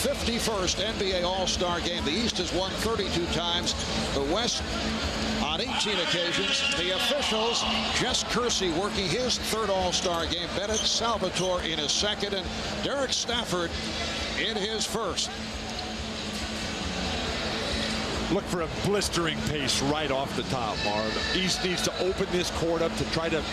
51st NBA All-Star game. The East has won 32 times. The West on 18 occasions. The officials, Jess Kersey working his third All-Star game. Bennett Salvatore in his second. And Derek Stafford in his first. Look for a blistering pace right off the top, Marv. East needs to open this court up to try to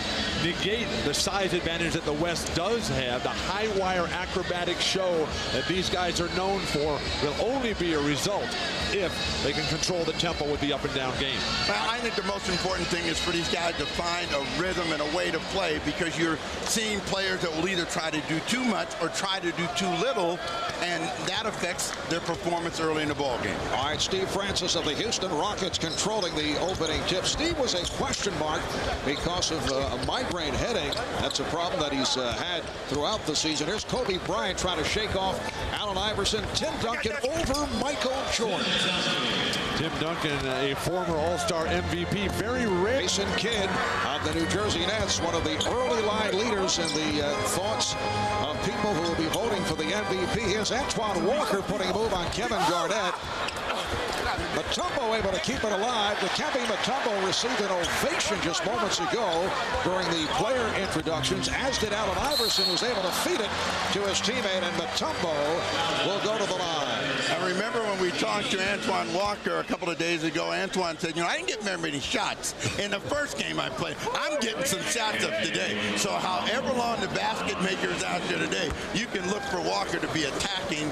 negate the size advantage that the West does have. The high wire acrobatic show that these guys are known for will only be a result if they can control the tempo with the up and down game. I think the most important thing is for these guys to find a rhythm and a way to play, because you're seeing players that will either try to do too much or try to do too little, and that affects their performance early in the ball game. All right, Steve Francis of the Houston Rockets controlling the opening tip. Steve was a question mark because of a migraine headache. That's a problem that he's had throughout the season. Here's Kobe Bryant trying to shake off Allen Iverson. Tim Duncan over Michael Jordan. Tim Duncan, a former All-Star MVP, very rare. Jason Kidd of the New Jersey Nets, one of the early line leaders in the thoughts of people who will be voting for the MVP. Here's Antoine Walker putting a move on Kevin Garnett. Mutombo able to keep it alive. Dikembe Mutombo received an ovation just moments ago during the player introductions, as did Allen Iverson, who was able to feed it to his teammate, and Mutombo will go to the line. I remember when we talked to Antoine Walker a couple of days ago, Antoine said, you know, I didn't get very many shots in the first game I played. I'm getting some shots up today. So however long the basket maker's out there today, you can look for Walker to be attacking.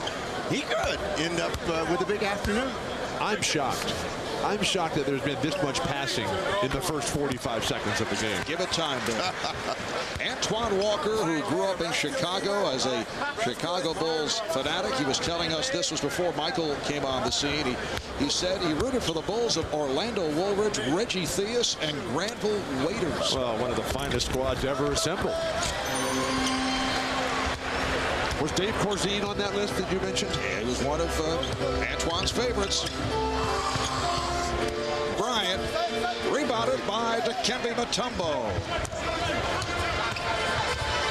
He could end up with a big afternoon. I'm shocked. I'm shocked that there's been this much passing in the first 45 seconds of the game. Give it time, Bill. Antoine Walker, who grew up in Chicago as a Chicago Bulls fanatic, he was telling us this was before Michael came on the scene. He said he rooted for the Bulls of Orlando Woolridge, Reggie Theus, and Granville Waiters. Well, one of the finest squads ever assembled. Was Dave Corzine on that list that you mentioned? Yeah, he was one of Antoine's favorites. Bryant rebounded by Dikembe Mutombo.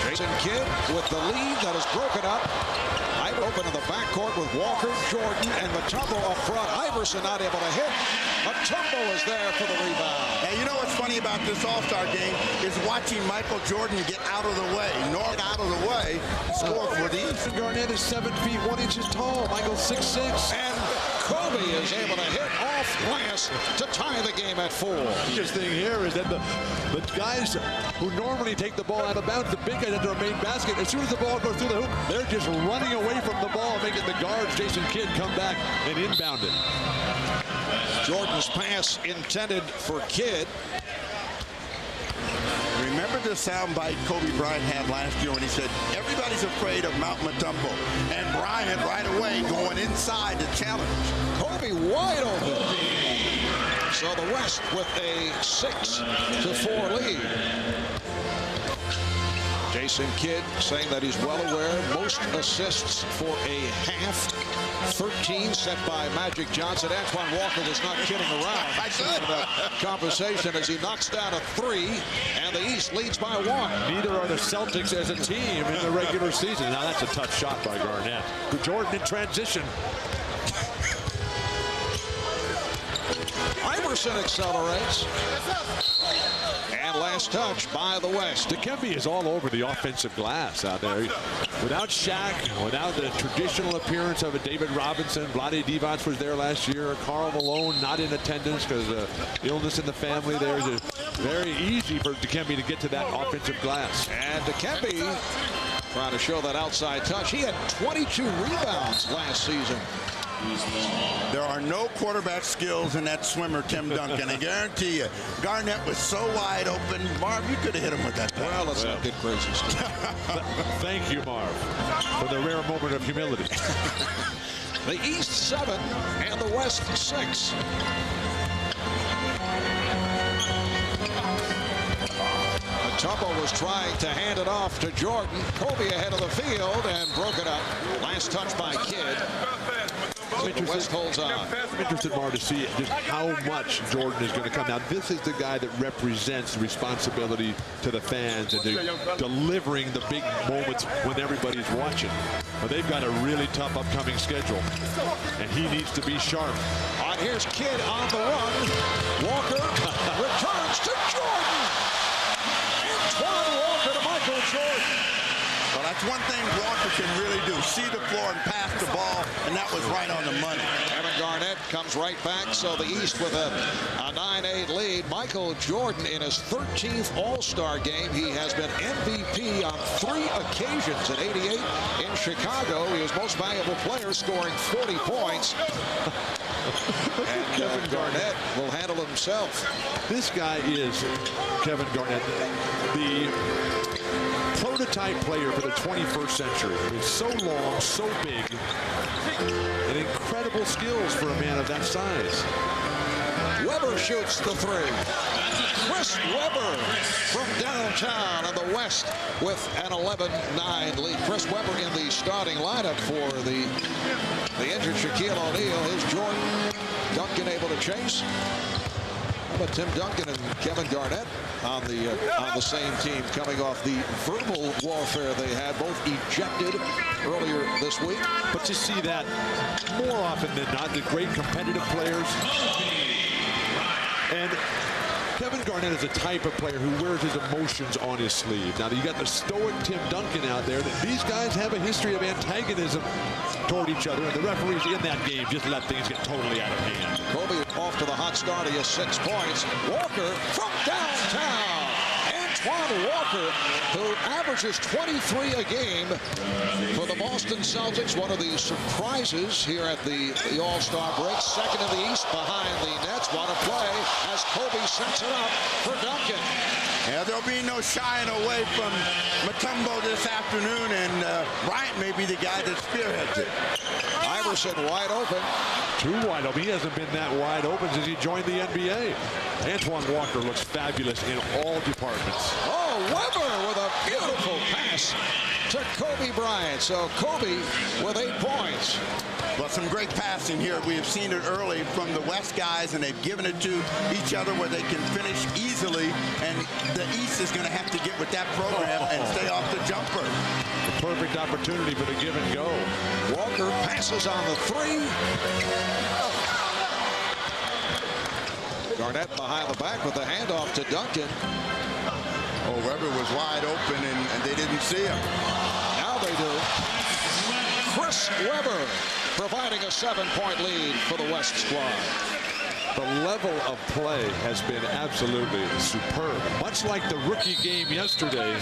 Jason Kidd with the lead that is broken up. Open in the backcourt with Walker, Jordan, and Mutombo up front. Iverson not able to hit. Mutombo is there for the rebound. Now, you know what's funny about this All-Star game is watching Michael Jordan get out of the way. North out of the way, score for the East. Garnett is 7 feet 1 inch tall. Michael's 6'6". And Kobe is able to hit off glass to tie the game at 4. The biggest thing here is that the guys who normally take the ball out of bounds, the big guys at their main basket, as soon as the ball goes through the hoop, they're just running away from the ball, making the guards, Jason Kidd, come back and inbound it. Jordan's pass intended for Kidd. Remember the soundbite Kobe Bryant had last year when he said, everybody's afraid of Mount Mutombo. And Bryant right away going inside to challenge. Kobe wide open. So the West with a 6-4 lead. Jason Kidd saying that he's well aware most assists for a half. 13 set by Magic Johnson. Antoine Walker was not kidding around. I said that conversation as he knocks down a 3, and the East leads by 1. Neither are the Celtics as a team in the regular season. Now that's a tough shot by Garnett. Jordan in transition. Iverson accelerates. And last touch by the West. Dikembe is all over the offensive glass out there. Without Shaq, without the traditional appearance of a David Robinson, Vlade Divac was there last year. Karl Malone not in attendance because of illness in the family. There's very easy for Dikembe to get to that offensive glass. And Dikembe trying to show that outside touch. He had 22 rebounds last season. There are no quarterback skills in that swimmer, Tim Duncan. I guarantee you, Garnett was so wide open. Marv, you could have hit him with that. Well, let's not get crazy. Thank you, Marv, for the rare moment of humility. The East 7 and the West 6. Mutombo was trying to hand it off to Jordan. Kobe ahead of the field and broke it up. Last touch by Kidd. So the West holds on. I'm interested, Mar, to see just how much Jordan is going to come. Now, this is the guy that represents the responsibility to the fans and to delivering the big moments when everybody's watching. But they've got a really tough upcoming schedule, and he needs to be sharp. Here's Kidd on the run. Walker returns to Jordan. Antoine Walker to Michael Jordan. Well, that's one thing Walker can really do. See the floor and pass the ball, and that was right on the money. Kevin Garnett comes right back, so the East with a 9-8 lead. Michael Jordan in his 13th All-Star game. He has been MVP on 3 occasions. In '88 in Chicago, he was most valuable player, scoring 40 points. And Kevin Garnett will handle himself. This guy is, Kevin Garnett, the prototype player for the 21st century. He's so long, so big, and incredible skills for a man of that size. Weber shoots the 3. Chris Weber from downtown in the West with an 11-9 lead. Chris Weber in the starting lineup for the injured Shaquille O'Neal. Here's Jordan. Duncan able to chase. How about Tim Duncan and Kevin Garnett on the same team, coming off the verbal warfare they had, both ejected earlier this week. But you see that more often than not, the great competitive players. And Kevin Garnett is a type of player who wears his emotions on his sleeve. Now, you got the stoic Tim Duncan out there. These guys have a history of antagonism toward each other, and the referees in that game just let things get totally out of hand. Kobe off to the hot start. He has 6 points. Walker from downtown. Antoine Walker, who averages 23 a game for the Boston Celtics. One of the surprises here at the All-Star break. Second in the East behind the Nets. What a play as Kobe sets it up for Duncan. Yeah, there'll be no shying away from Mutombo this afternoon, and Bryant may be the guy that spearheads it. Iverson wide open. Too wide open. He hasn't been that wide open since he joined the NBA. Antoine Walker looks fabulous in all departments. Oh, Weber with a beautiful pass to Kobe Bryant. So Kobe with 8 points. Well, some great passing here. We have seen it early from the West guys, and they've given it to each other where they can finish easily. And the East is going to have to get with that program and stay off the jumper. The perfect opportunity for the give and go. Walker passes on the 3. Garnett behind the back with the handoff to Duncan. Oh, Weber was wide open, and they didn't see him. Now they do. Chris Weber providing a 7-point lead for the West squad. The level of play has been absolutely superb. Much like the rookie game yesterday,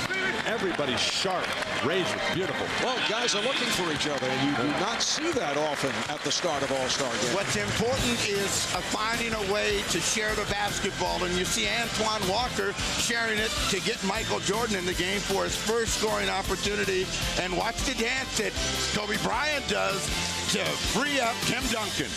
everybody's sharp, razor, beautiful. Well, guys are looking for each other, and you do not see that often at the start of All-Star games. What's important is finding a way to share the basketball, and you see Antoine Walker sharing it to get Michael Jordan in the game for his first scoring opportunity. And watch the dance that Kobe Bryant does to free up Tim Duncan.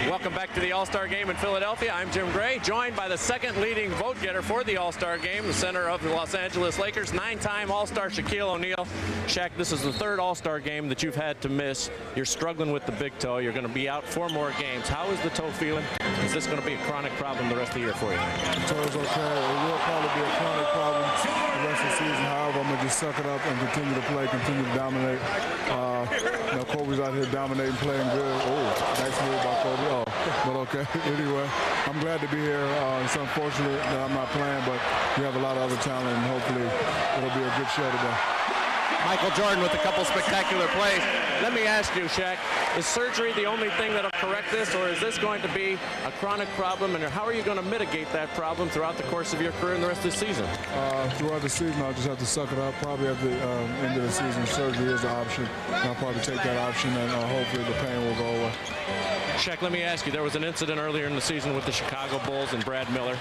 Welcome back to the All-Star Game in Philadelphia. I'm Jim Gray, joined by the second leading vote getter for the All-Star Game, the center of the Los Angeles Lakers, 9-time All-Star Shaquille O'Neal. Shaq, this is the third All-Star Game that you've had to miss. You're struggling with the big toe. You're going to be out 4 more games. How is the toe feeling? Is this going to be a chronic problem the rest of the year for you? The toe's okay. It will probably be a chronic problem the rest of the season. However, I'm going to just suck it up and continue to play, continue to dominate. Kobe's out here dominating, playing good. Oh, nice move by Kobe. Oh, but okay. Anyway, I'm glad to be here. It's unfortunate that I'm not playing, but we have a lot of other talent, and hopefully it'll be a good show today. Michael Jordan with a couple spectacular plays. Let me ask you, Shaq, is surgery the only thing that'll correct this, or is this going to be a chronic problem, and how are you going to mitigate that problem throughout the course of your career and the rest of the season? Throughout the season, I'll just have to suck it up. Probably at the end of the season, surgery is an option. And I'll probably take that option, and hopefully the pain will go away. Shaq, let me ask you, there was an incident earlier in the season with the Chicago Bulls and Brad Miller.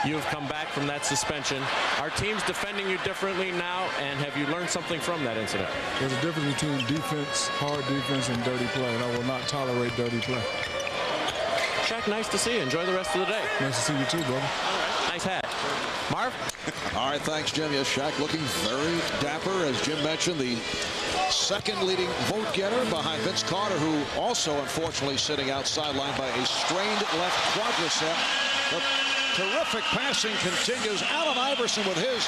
You've come back from that suspension. Are teams defending you differently now, and have you learned something from that incident? There's a difference between defense, hard defense, and dirty play, and I will not tolerate dirty play. Shaq, nice to see you. Enjoy the rest of the day. Nice to see you too, brother. Nice hat. Marv? All right, thanks, Jim. Yes, Shaq looking very dapper, as Jim mentioned, the second leading vote getter behind Vince Carter, who also, unfortunately, sitting out sidelined by a strained left quadricep. The terrific passing continues. Allen Iverson with his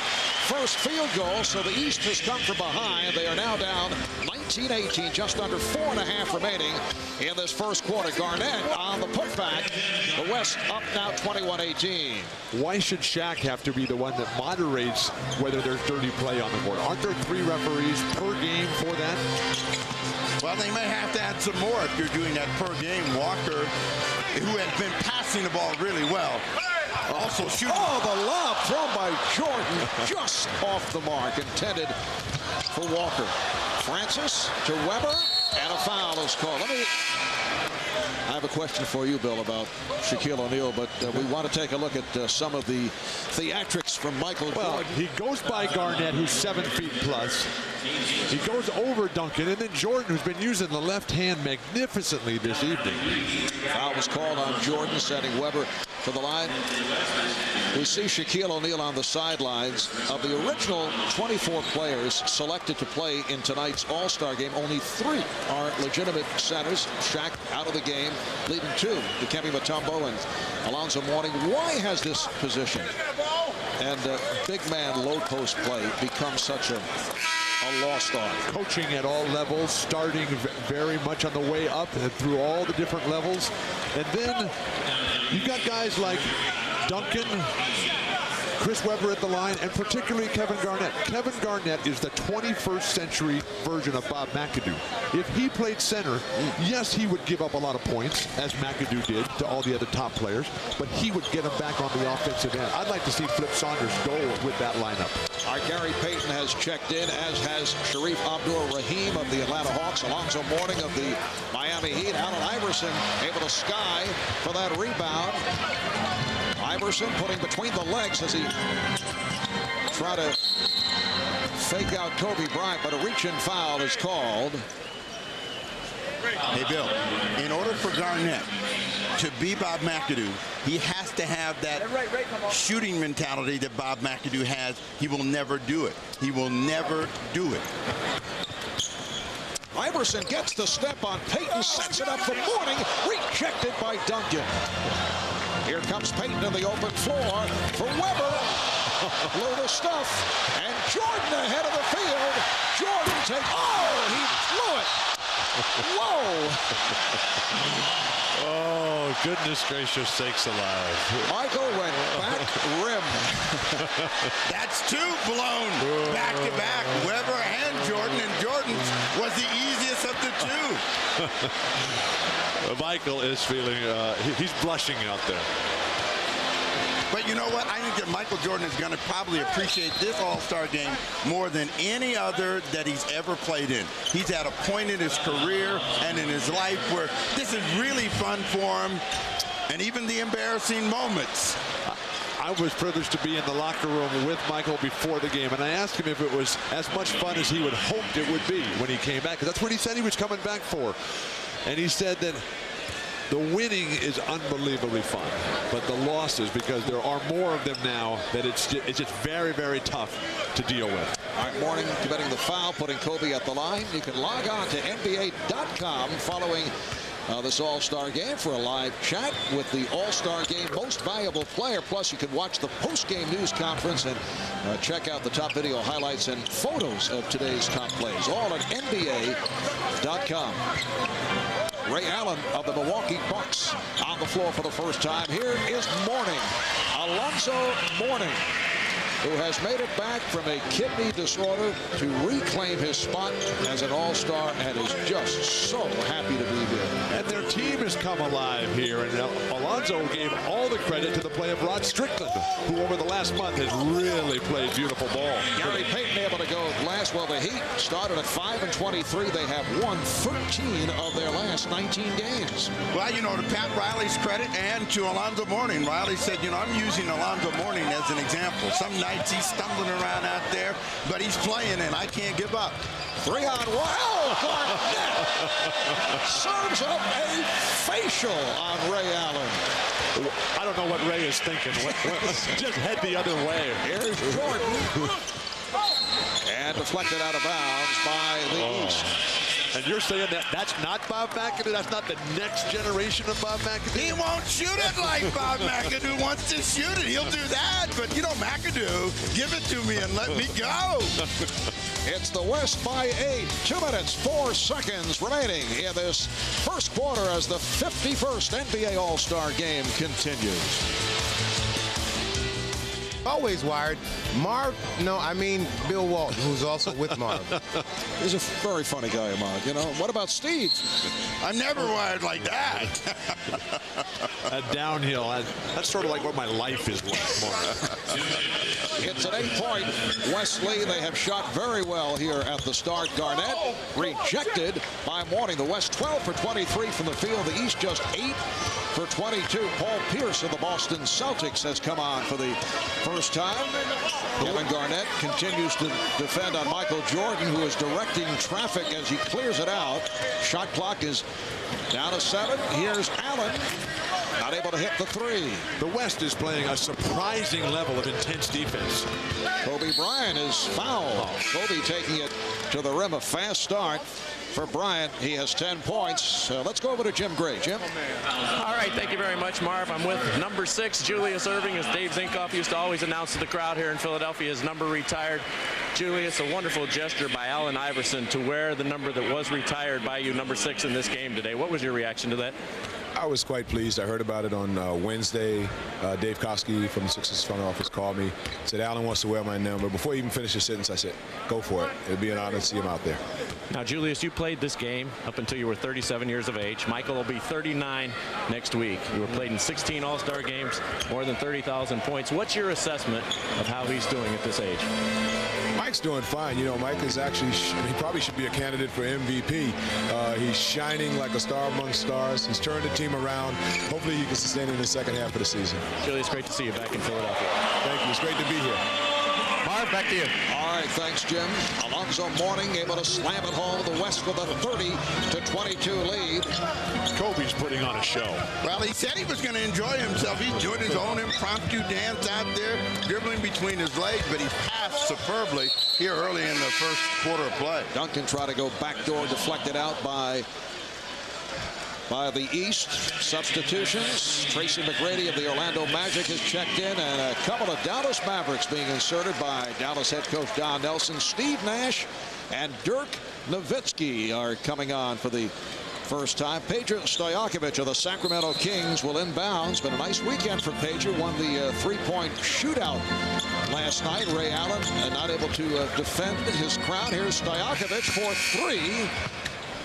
first field goal, so the East has come from behind. They are now down 19-18, just under 4.5 remaining in this first quarter. Garnett on the putback. The West up now 21-18. Why should Shaq have to be the one that moderates whether there's dirty play on the board? Aren't there 3 referees per game for that? Well, they may have to add some more if you're doing that per game. Walker, who has been passing the ball really well, also shooting. Oh, the lob thrown by Jordan, just off the mark, intended for Walker. Francis to Weber, and a foul is called. I have a question for you, Bill, about Shaquille O'Neal, but we want to take a look at some of the theatrics from Michael Jordan. He goes by Garnett, who's 7 feet plus. He goes over Duncan, and then Jordan, who's been using the left hand magnificently this evening. Foul was called on Jordan, sending Weber to the line. We see Shaquille O'Neal on the sidelines. Of the original 24 players selected to play in tonight's All-Star game, only 3 are legitimate centers. Shaq out of the game, leaving 2, Dikembe Mutombo and Alonzo Mourning. Why has this position and big man low post play become such a lost art? Coaching at all levels, starting very much on the way up and through all the different levels. And then you've got guys like Duncan, Chris Webber at the line, and particularly Kevin Garnett. Kevin Garnett is the 21st century version of Bob McAdoo. If he played center, yes, he would give up a lot of points, as McAdoo did to all the other top players, but he would get them back on the offensive end. I'd like to see Flip Saunders go with that lineup. Our Gary Payton has checked in, as has Sharif Abdur-Rahim of the Atlanta Hawks, Alonzo Mourning of the Miami Heat. Allen Iverson able to sky for that rebound. Iverson putting between the legs as he tried to fake out Kobe Bryant, but a reach-in foul is called. Hey, Bill, in order for Garnett to be Bob McAdoo, he has to have that shooting mentality that Bob McAdoo has. He will never do it. He will never do it. Iverson gets the step on Payton, sets it up for Mourning, rejected by Duncan. Here comes Payton in the open floor for Weber. Load of stuff. And Jordan ahead of the field. Jordan takes. Oh, he blew it. Whoa. Oh, goodness gracious sakes alive. Michael went back rim. That's 2 blown back to back. Weber and Jordan. And Jordan's was the easiest of the 2. Michael is feeling, he's blushing out there. But you know what? I think that Michael Jordan is going to probably appreciate this All-Star game more than any other that he's ever played in. He's at a point in his career and in his life where this is really fun for him, and even the embarrassing moments. I was privileged to be in the locker room with Michael before the game, and I asked him if it was as much fun as he would hoped it would be when he came back, because that's what he said he was coming back for. And he said that the winning is unbelievably fun, but the losses, because there are more of them now, that it's just very, very tough to deal with. All right, Mourning committing the foul, putting Kobe at the line. You can log on to NBA.com following this All-Star game for a live chat with the All-Star game most valuable player. Plus, you can watch the post-game news conference and check out the top video highlights and photos of today's top plays, all at NBA.com. Ray Allen of the Milwaukee Bucks on the floor for the first time. Here is Mourning, Alonzo Mourning, who has made it back from a kidney disorder to reclaim his spot as an All-Star and is just so happy to be here. And their team has come alive here, and Alonzo gave all the credit to the play of Rod Strickland, who over the last month has really played beautiful ball. Gary Payton able to go last. Well, the Heat started at 5-23. They have won 13 of their last 19 games. Well, you know, to Pat Riley's credit and to Alonzo Mourning, Riley said, you know, I'm using Alonzo Mourning as an example. Some nights he's stumbling around out there, but he's playing, and I can't give up. 3-on-1. Oh, Garnett serves up a facial on Ray Allen. I don't know what Ray is thinking. Just head the other way. Here's Jordan. And deflected out of bounds by the East. And you're saying that that's not Bob McAdoo? That's not the next generation of Bob McAdoo? He won't shoot it like Bob McAdoo wants to shoot it. He'll do that. But, you know, McAdoo, give it to me and let me go. It's the West by 8. 2 minutes, 4 seconds remaining in this first quarter as the 51st NBA All-Star game continues. Always wired. Marv, no, I mean Bill Walton, who's also with Marv. He's a very funny guy, Marv. You know, what about Steve? I'm never wired like that. Downhill. That's sort of like what my life is like, Marv. It's an 8-point Wesley. They have shot very well here at the start. Garnett rejected by Morning. The West 12 for 23 from the field. The East just 8 for 22. Paul Pierce of the Boston Celtics has come on for the first time. Kevin Garnett continues to defend on Michael Jordan, who is directing traffic as he clears it out. Shot clock is down to 7. Here's Allen. Not able to hit the 3. The West is playing a surprising level of intense defense. Kobe Bryant is fouled. Kobe taking it to the rim. A fast start for Bryant. He has 10 points. Let's go over to Jim Gray. Jim? All right, thank you very much, Marv. I'm with number 6, Julius Erving, as Dave Zinkoff used to always announce to the crowd here in Philadelphia. His number retired. Julius, a wonderful gesture by Allen Iverson to wear the number that was retired by you, number 6, in this game today. What was your reaction to that? I was quite pleased. I heard about it on Wednesday. Dave Koski from the Sixers front office called me, said Allen wants to wear my number. Before he even finished his sentence, I said, go for it. It'd be an honor to see him out there. Now, Julius, you played this game up until you were 37 years of age. Michael will be 39 next week. You were played in 16 All-Star games, more than 30,000 points. What's your assessment of how he's doing at this age? Mike's doing fine. You know, Mike is actually, he probably should be a candidate for MVP. He's shining like a star among stars. He's turned the team around. Hopefully he can sustain it in the second half of the season. Julius, great to see you back in Philadelphia. Thank you. It's great to be here. Marv, back to you. All right, thanks, Jim. Alonzo Mourning able to slam it home. The West with a 30-22 lead. Kobe's putting on a show. Well, he said he was going to enjoy himself. He's doing his own impromptu dance out there, dribbling between his legs, but he passed superbly here early in the first quarter of play. Duncan tried to go backdoor, deflected out by the East. Substitutions. Tracy McGrady of the Orlando Magic has checked in, and a couple of Dallas Mavericks being inserted by Dallas head coach Don Nelson. Steve Nash and Dirk Nowitzki are coming on for the first time. Peja Stojakovic of the Sacramento Kings will inbounds. Been a nice weekend for Peja. Won the three-point shootout last night. Ray Allen not able to defend his crown. Here's Stojakovic for 3.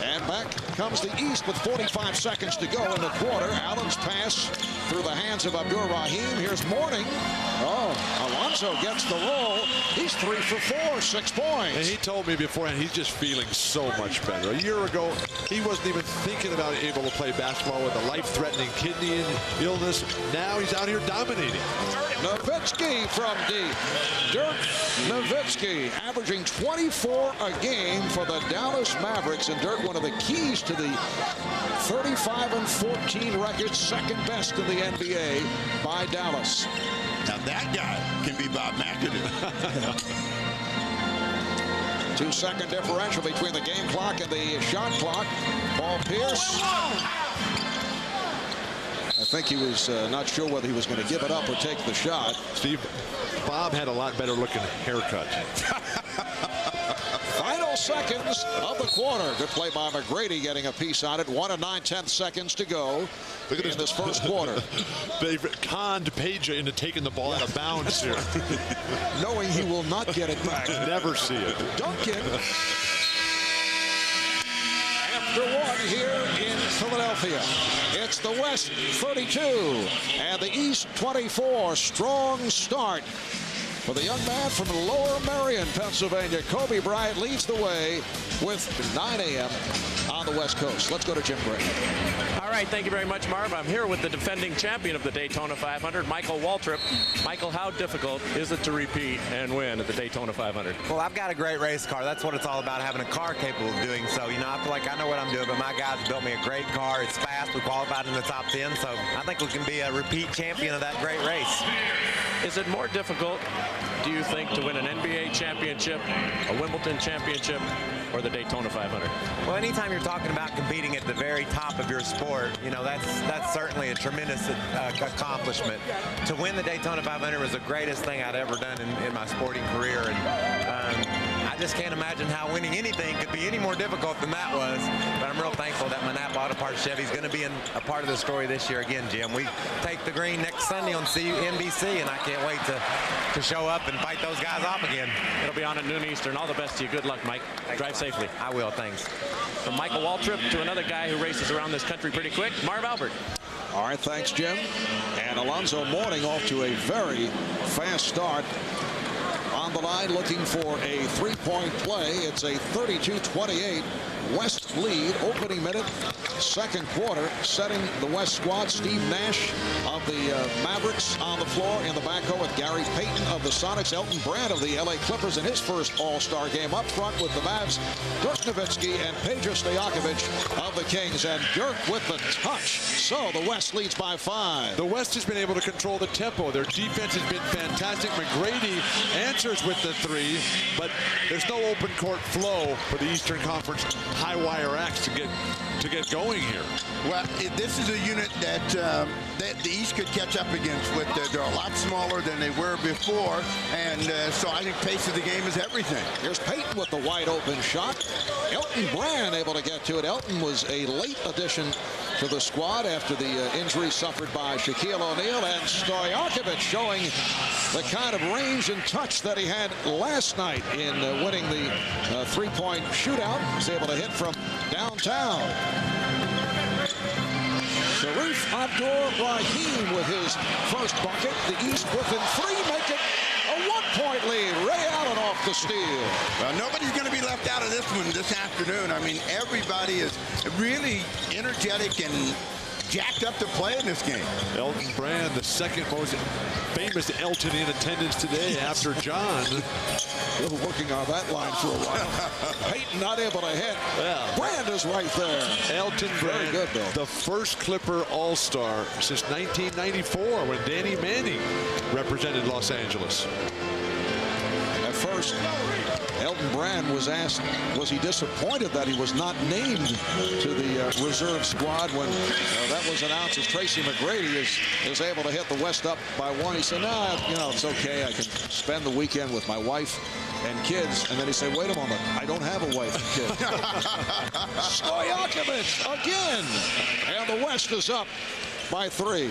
And back comes the East with 45 seconds to go in the quarter. Allen's pass through the hands of Abdur Rahim. Here's Mourning. Oh, Alonzo gets the roll. He's 3 for 4, 6 points. And he told me beforehand he's just feeling so much better. A year ago, he wasn't even thinking about able to play basketball with a life-threatening kidney illness. Now he's out here dominating. Nowitzki from deep. Dirk Nowitzki averaging 24 a game for the Dallas Mavericks. And Dirk, one of the keys to the 35-14 record, second best in the NBA by Dallas. Now that guy can be Bob McAdoo. 2-second differential between the game clock and the shot clock. Paul Pierce. I think he was not sure whether he was going to give it up or take the shot. Steve, Bob had a lot better looking haircut. Final seconds of the quarter. Good play by McGrady, getting a piece on it. 1 9/10 seconds to go in this first quarter. They've conned Peja into taking the ball out of bounds here. Knowing he will not get it back. Never see it. Duncan. After 1 here in Philadelphia. It's the West 32 and the East 24. Strong start for the young man from Lower Merion, Pennsylvania. Kobe Bryant leads the way with 9 a.m. on the West Coast. Let's go to Jim Gray. All right, thank you very much, Marv. I'm here with the defending champion of the Daytona 500, Michael Waltrip. Michael, how difficult is it to repeat and win at the Daytona 500? Well, I've got a great race car. That's what it's all about, having a car capable of doing so. You know, I feel like I know what I'm doing, but my guys built me a great car. It's fast. We qualified in the top 10, so I think we can be a repeat champion of that great race. Is it more difficult, do you think, to win an NBA championship, a Wimbledon championship, or the Daytona 500? Well, anytime you're talking about competing at the very top of your sport, you know, that's certainly a tremendous accomplishment. To win the Daytona 500 was the greatest thing I'd ever done in my sporting career, and I just can't imagine how winning anything could be any more difficult than that was. But I'm real thankful that my Napa Auto Parts Chevy is going to be a part of the story this year again, Jim. We take the green next Sunday on NBC, and I can't wait to show up and fight those guys off again. It'll be on at noon Eastern. All the best to you. Good luck, Mike. Thanks, Drive safely. I will. Thanks. From Michael Waltrip to another guy who races around this country pretty quick, Marv Albert. All right, thanks, Jim. And Alonzo Mourning off to a very fast start. On the line looking for a three-point play. It's a 32-28 West lead. Opening minute, second quarter. Setting the West squad, Steve Nash of the Mavericks on the floor. In the backcourt with Gary Payton of the Sonics. Elton Brand of the LA Clippers in his first All-Star game. Up front with the Mavs, Dirk Nowitzki and Peja Stojakovic of the Kings. And Dirk with the touch. So the West leads by 5. The West has been able to control the tempo. Their defense has been fantastic. McGrady answers with the three, but there's no open court flow for the Eastern Conference high wire acts to get going here. Well, this is a unit that the East could catch up against. They're a lot smaller than they were before, and so I think pace of the game is everything. Here's Payton with the wide open shot. Elton Brand able to get to it. Elton was a late addition to the squad after the injury suffered by Shaquille O'Neal, and Stojakovic showing the kind of range and touch that he had last night in winning the three-point shootout. He was able to hit from downtown. Sharif Abdur-Rahim with his first bucket. The East within 3, make it a one-point lead. Ray Allen off the steal. Well, nobody's going to be left out of this one this afternoon. I mean, everybody is really energetic and jacked up to play in this game. Elton Brand, the second most famous Elton in attendance today after John. We're working on that line for a while. Payton not able to hit. Yeah. Brand is right there. Elton Brand, very good, Bill. The first Clipper All-Star since 1994 when Danny Manning represented Los Angeles. At first, Elton Brand was asked, was he disappointed that he was not named to the reserve squad when that was announced as Tracy McGrady is able to hit the West up by 1. He said, no, you know, it's okay. I can spend the weekend with my wife and kids. And then he said, wait a moment, I don't have a wife and kids. Stojakovic again. And the West is up by 3.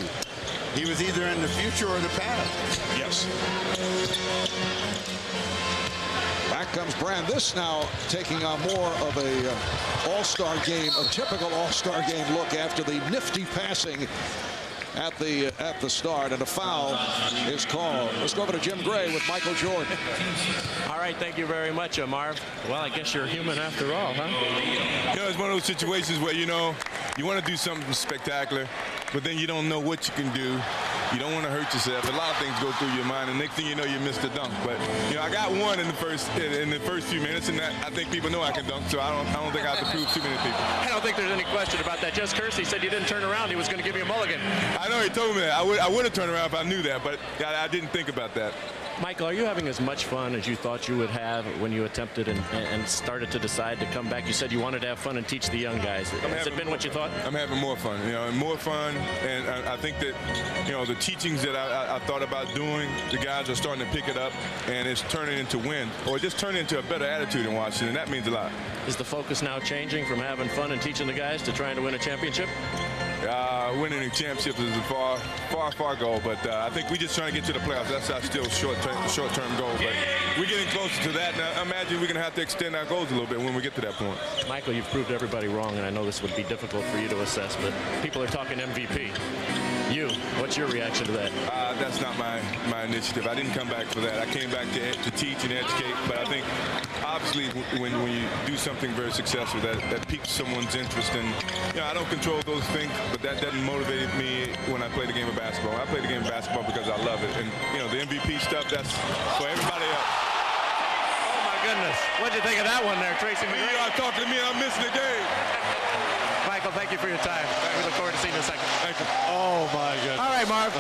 He was either in the future or the past. Yes. Back comes Brand. This now taking on more of a all-star game, a typical all-star game look after the nifty passing at the start, and a foul is called. Let's go over to Jim Gray with Michael Jordan. All right, thank you very much, Marv. Well, I guess you're human after all, huh? You know, it's one of those situations where, you know, you want to do something spectacular, but then you don't know what you can do. You don't want to hurt yourself. A lot of things go through your mind, and next thing you know, you missed the dunk. But you know, I got one in the first few minutes, and I think people know I can dunk. So I don't think I have to prove too many people. I don't think there's any question about that. Just Kersey said you didn't turn around. He was going to give you a mulligan. I know he told me that. I would have turned around if I knew that, but I didn't think about that. Michael, are you having as much fun as you thought you would have when you attempted and started to decide to come back? You said you wanted to have fun and teach the young guys. Has it been what you thought? I'm having more fun, you know, and more fun. And I think that, you know, the teachings that I thought about doing, the guys are starting to pick it up, and it's turning into win, or just turning into a better attitude in Washington, and that means a lot. Is the focus now changing from having fun and teaching the guys to trying to win a championship? Winning a championship is a far goal, but I think we're just trying to get to the playoffs. That's our still short-term goal, but we're getting closer to that. Now, I imagine we're going to have to extend our goals a little bit when we get to that point. Michael, you've proved everybody wrong, and I know this would be difficult for you to assess, but people are talking MVP. What's your reaction to that? That's not my initiative. I didn't come back for that. I came back to teach and educate, but I think obviously, when you do something very successful, that piques someone's interest. And I don't control those things, but that doesn't motivate me when I play the game of basketball. I play the game of basketball because I love it. And the MVP stuff, that's for everybody else. Oh my goodness! What'd you think of that one there, Tracy McGrady? You are talking to me, and I'm missing the game. Michael, thank you for your time. We look forward to seeing you in a second. Thank you. Oh, my goodness. All right, Marv.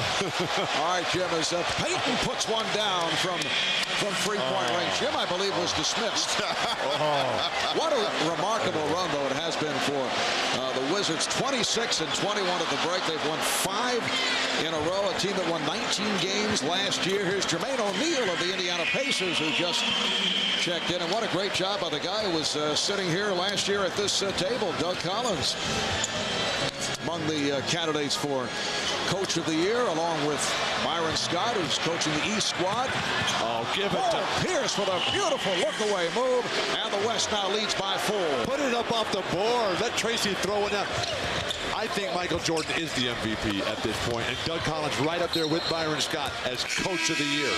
All right, Jim, as Peyton puts one down from three-point range. Jim, I believe, was dismissed. What a remarkable run, though, it has been for the Wizards. 26 and 21 at the break. They've won 5 in a row. A team that won 19 games last year. Here's Jermaine O'Neal of the Indiana Pacers, who just checked in. And what a great job by the guy who was sitting here last year at this table, Doug Collins. Among the candidates for Coach of the Year, along with Byron Scott, who's coaching the East squad. Oh, give it to Pierce with a beautiful look-away move, and the West now leads by 4. Put it up off the board. Let Tracy throw it out. I think Michael Jordan is the MVP at this point, and Doug Collins right up there with Byron Scott as Coach of the Year.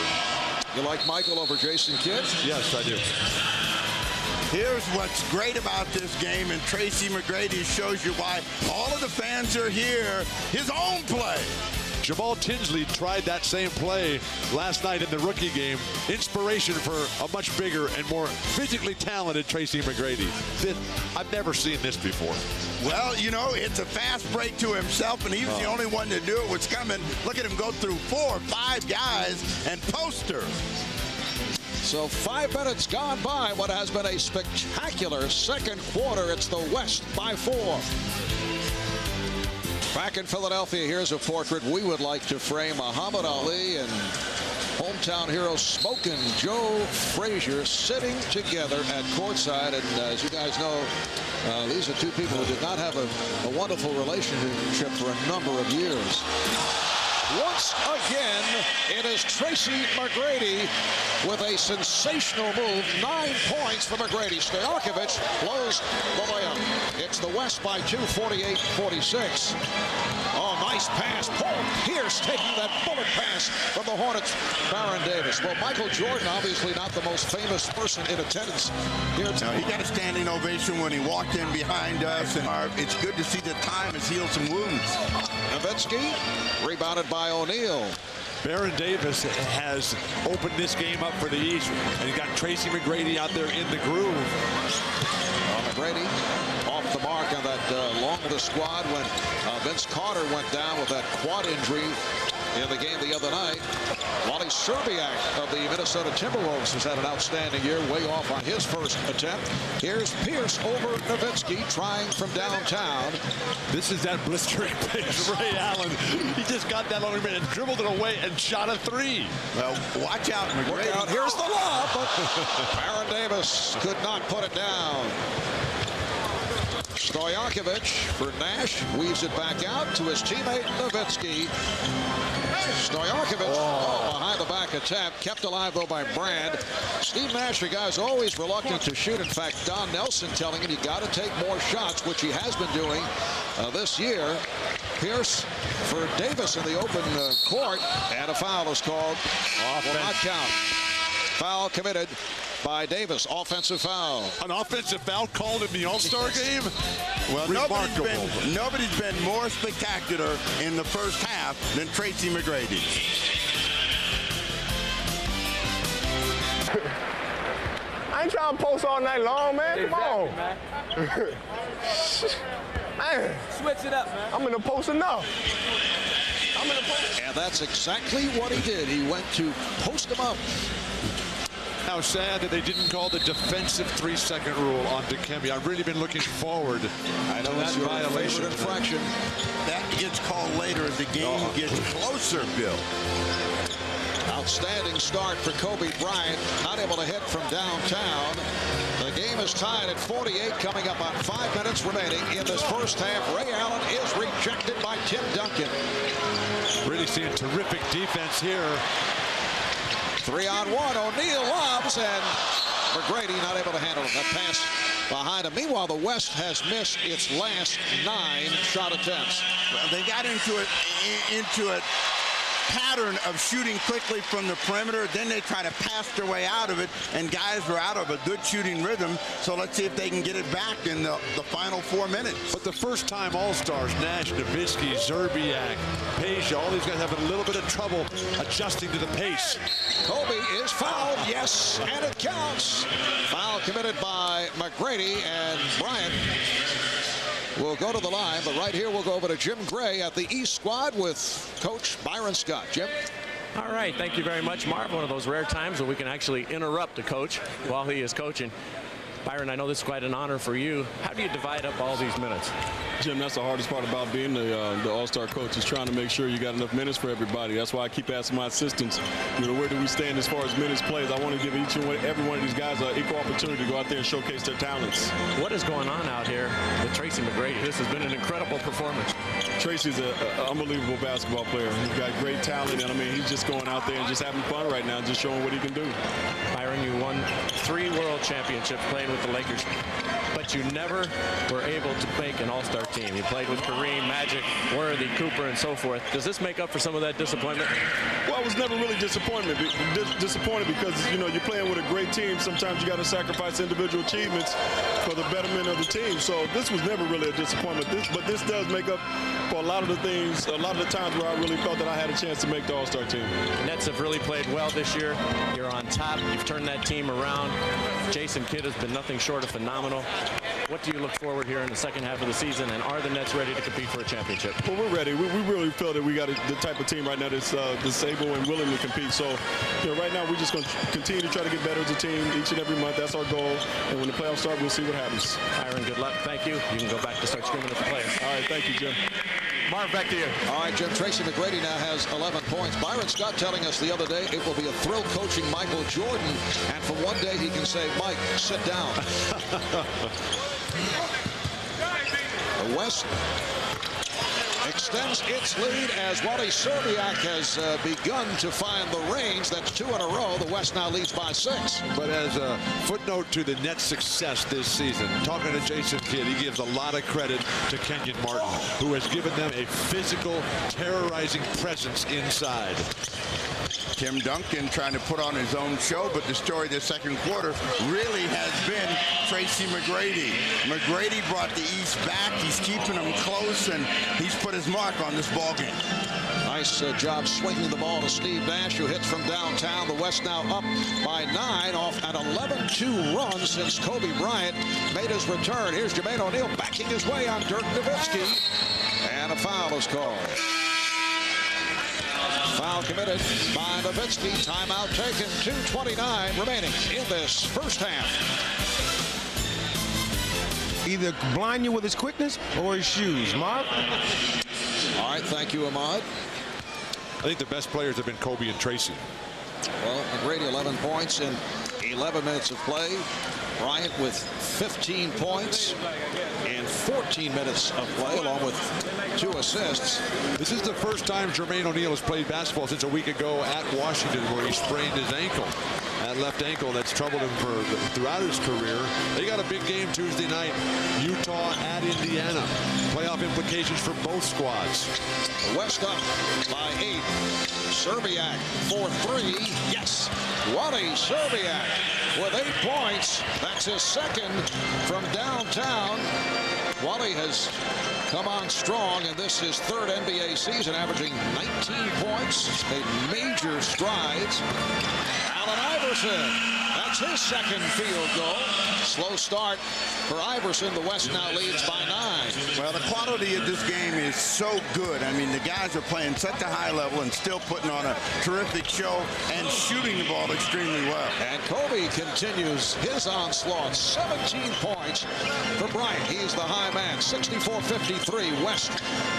You like Michael over Jason Kidd? Yes, I do. Here's what's great about this game, and Tracy McGrady shows you why all of the fans are here. His own play. Jamal Tinsley tried that same play last night in the rookie game. Inspiration for a much bigger and more physically talented Tracy McGrady. I've never seen this before. Well, it's a fast break to himself, and he was the only one to do it. What's coming? Look at him go through 4 or 5 guys and poster. So 5 minutes gone by what has been a spectacular second quarter. It's the West by 4. Back in Philadelphia, here's a portrait we would like to frame. Muhammad Ali and hometown hero Smokin' Joe Frazier sitting together at courtside. And as you guys know, these are two people who did not have a wonderful relationship for a number of years. Once again, it is Tracy McGrady with a sensational move. 9 points for McGrady. Stojakovic blows the layup. It's the West by 2, 48-46. Oh, nice pass. Paul Pierce taking that bullet pass from the Hornets. Baron Davis. Well, Michael Jordan, obviously not the most famous person in attendance here tonight. He got a standing ovation when he walked in behind us, and it's good to see that time has healed some wounds. Nowitzki, rebounded by O'Neal. Baron Davis has opened this game up for the East, and you got Tracy McGrady out there in the groove. McGrady off the mark on that long of the squad when Vince Carter went down with that quad injury in the game the other night. Wally Serbiak of the Minnesota Timberwolves has had an outstanding year, way off on his first attempt. Here's Pierce over Nowitzki trying from downtown. This is that blistering pace. Ray Allen, he just got that on him and dribbled it away and shot a 3. Well, watch out, McGrady. Look out, here's the lob, but Baron Davis could not put it down. Stojakovic for Nash, weaves it back out to his teammate Nowitzki. Stojakovic, behind the back attempt, kept alive though by Brand. Steve Nash, the guy's always reluctant to shoot. In fact, Don Nelson telling him you got to take more shots, which he has been doing this year. Pierce for Davis in the open court, and a foul is called. Will not count. Foul committed by Davis. Offensive foul. An offensive foul called in the All-Star game? Well, nobody's been more spectacular in the first half than Tracy McGrady. I ain't trying to post all night long, man. Come on. Man. Switch it up, man. I'm in the post enough. And that's exactly what he did. He went to post him up. How sad that they didn't call the defensive 3-second rule on Dikembe. I've really been looking forward to that violation. Infraction. That gets called later as the game gets closer, Bill. Outstanding start for Kobe Bryant. Not able to hit from downtown. The game is tied at 48, coming up on 5 minutes remaining in this first half. Ray Allen is rejected by Tim Duncan. Really seeing terrific defense here. 3-on-1. O'Neal lobs, and McGrady not able to handle it. That pass behind him. Meanwhile, the West has missed its last 9 shot attempts. Well, they got into it pattern of shooting quickly from the perimeter. Then they try to pass their way out of it, and guys are out of a good shooting rhythm. So let's see if they can get it back in the final 4 minutes. But the first-time All-Stars, Nash, Nowitzki, Zerbiak, Peja, all these guys having a little bit of trouble adjusting to the pace. Kobe is fouled, yes, and it counts. Foul committed by McGrady, and Bryant will go to the line. But right here, we'll go over to Jim Gray at the East squad with Coach Byron Scott. Jim? All right, thank you very much, Marv. One of those rare times where we can actually interrupt a coach while he is coaching. Byron, I know this is quite an honor for you. How do you divide up all these minutes? Jim, that's the hardest part about being the All-Star coach, is trying to make sure you got enough minutes for everybody. That's why I keep asking my assistants, where do we stand as far as minutes played? I want to give every one of these guys an equal opportunity to go out there and showcase their talents. What is going on out here with Tracy McGrady? This has been an incredible performance. Tracy's an unbelievable basketball player. He's got great talent, and I mean, he's just going out there and just having fun right now, just showing what he can do. Byron, you won 3 world championships playing with the Lakers, but you never were able to make an All-Star team. You played with Kareem, Magic, Worthy, Cooper, and so forth. Does this make up for some of that disappointment? Well, I was never really disappointed because, you're playing with a great team. Sometimes you got to sacrifice individual achievements for the betterment of the team. So this was never really a disappointment. But this does make up for a lot of the times where I really felt that I had a chance to make the All-Star team. The Nets have really played well this year. You're on top. You've turned that team around. Jason Kidd has been nothing short of phenomenal. What do you look forward here in the second half of the season, and are the Nets ready to compete for a championship? Well, we're ready. We really feel that we got the type of team right now that's able and willing to compete. So, right now we're just going to continue to try to get better as a team each and every month. That's our goal. And when the playoffs start, we'll see what happens. Byron, good luck. Thank you. You can go back to start screaming at the players. All right, thank you, Jim. Marv, back to you. All right, Jim. Tracy McGrady now has 11 points. Byron Scott telling us the other day it will be a thrill coaching Michael Jordan, and for one day he can say, Mike, sit down. The West extends its lead as Wally Zerbiak has begun to find the range. That's 2 in a row. The West now leads by 6. But as a footnote to the Nets' success this season, talking to Jason Kidd, he gives a lot of credit to Kenyon Martin, who has given them a physical, terrorizing presence inside. Tim Duncan trying to put on his own show, but the story of the second quarter really has been Tracy McGrady. McGrady brought the East back. He's keeping them close, and he's put his mark on this ball game. Nice job swinging the ball to Steve Nash, who hits from downtown. The West now up by 9 off an 11-2 run since Kobe Bryant made his return. Here's Jermaine O'Neal backing his way on Dirk Nowitzki, and a foul is called. Foul committed by Nowitzki. Timeout taken. 2:29 remaining in this first half. Either blind you with his quickness or his shoes. Mark? All right, thank you, Ahmad. I think the best players have been Kobe and Tracy. Well, McGrady 11 points in 11 minutes of play. Bryant with 15 points in 14 minutes of play, along with 2 assists. This is the first time Jermaine O'Neal has played basketball since a week ago at Washington, where he sprained his ankle. That left ankle that's troubled him throughout his career. They got a big game Tuesday night. Utah at Indiana. Playoff implications for both squads. The West up by 8. Zerbiak for 3. Yes. Wally Zerbiak with 8 points. That's his second from downtown. Wally has come on strong in this his 3rd NBA season, averaging 19 points. He's made major strides. Allen Iverson. That's his second field goal. Slow start for Iverson. The West now leads by 9. Well, the quality of this game is so good. I mean, the guys are playing such a high level and still putting on a terrific show and shooting the ball extremely well. And Kobe continues his onslaught. 17 points for Bryant. He's the high man. 64-53. West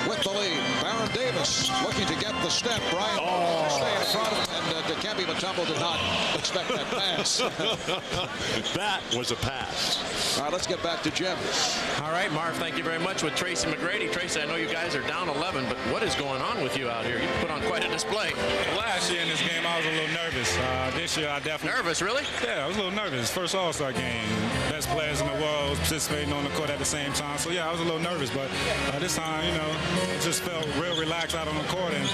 with the lead. Baron Davis looking to get the step. Bryant to stay in front and Dikembe Mutombo did not expect that pass. That was a pass. All right, let's get back to Jim. All right, Marv, thank you very much with Tracy McGrady. Tracy, I know you guys are down 11, but what is going on with you out here? You put on quite a display. Last year in this game, I was a little nervous. This year, I definitely... Nervous, really? Yeah, I was a little nervous. First All-Star game. Best players in the world participating on the court at the same time. So, yeah, I was a little nervous. But this time, you know, it just felt real relaxed out on the court and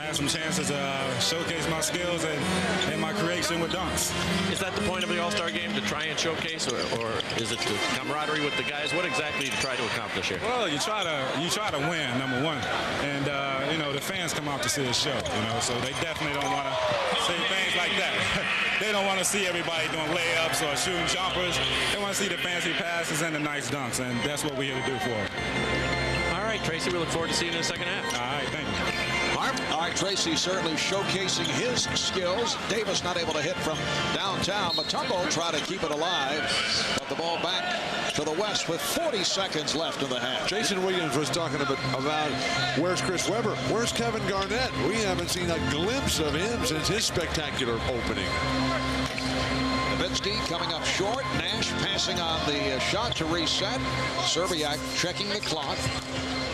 had some chances to showcase my skills and my creation with dunks. Is that the point of the All-Star game, to try and showcase, or is it the camaraderie with the guys? What exactly do you try to accomplish here? Well, you try to win, number one. And, you know, the fans come out to see a show, you know, so they definitely don't want to see things like that. They don't want to see everybody doing layups or shooting jumpers. They want to see the fancy passes and the nice dunks, and that's what we're here to do for them. All right, Tracy, we look forward to seeing you in the second half. All right, thank you. Marv? All right, Tracy certainly showcasing his skills. Davis not able to hit from downtown. Mutombo tried to keep it alive, but the ball back to the West with 40 seconds left in the half. Jason Williams was talking about where's Chris Webber? Where's Kevin Garnett? We haven't seen a glimpse of him since his spectacular opening. Nowitzki coming up short. Nash passing on the shot to reset. Serbiak checking the clock.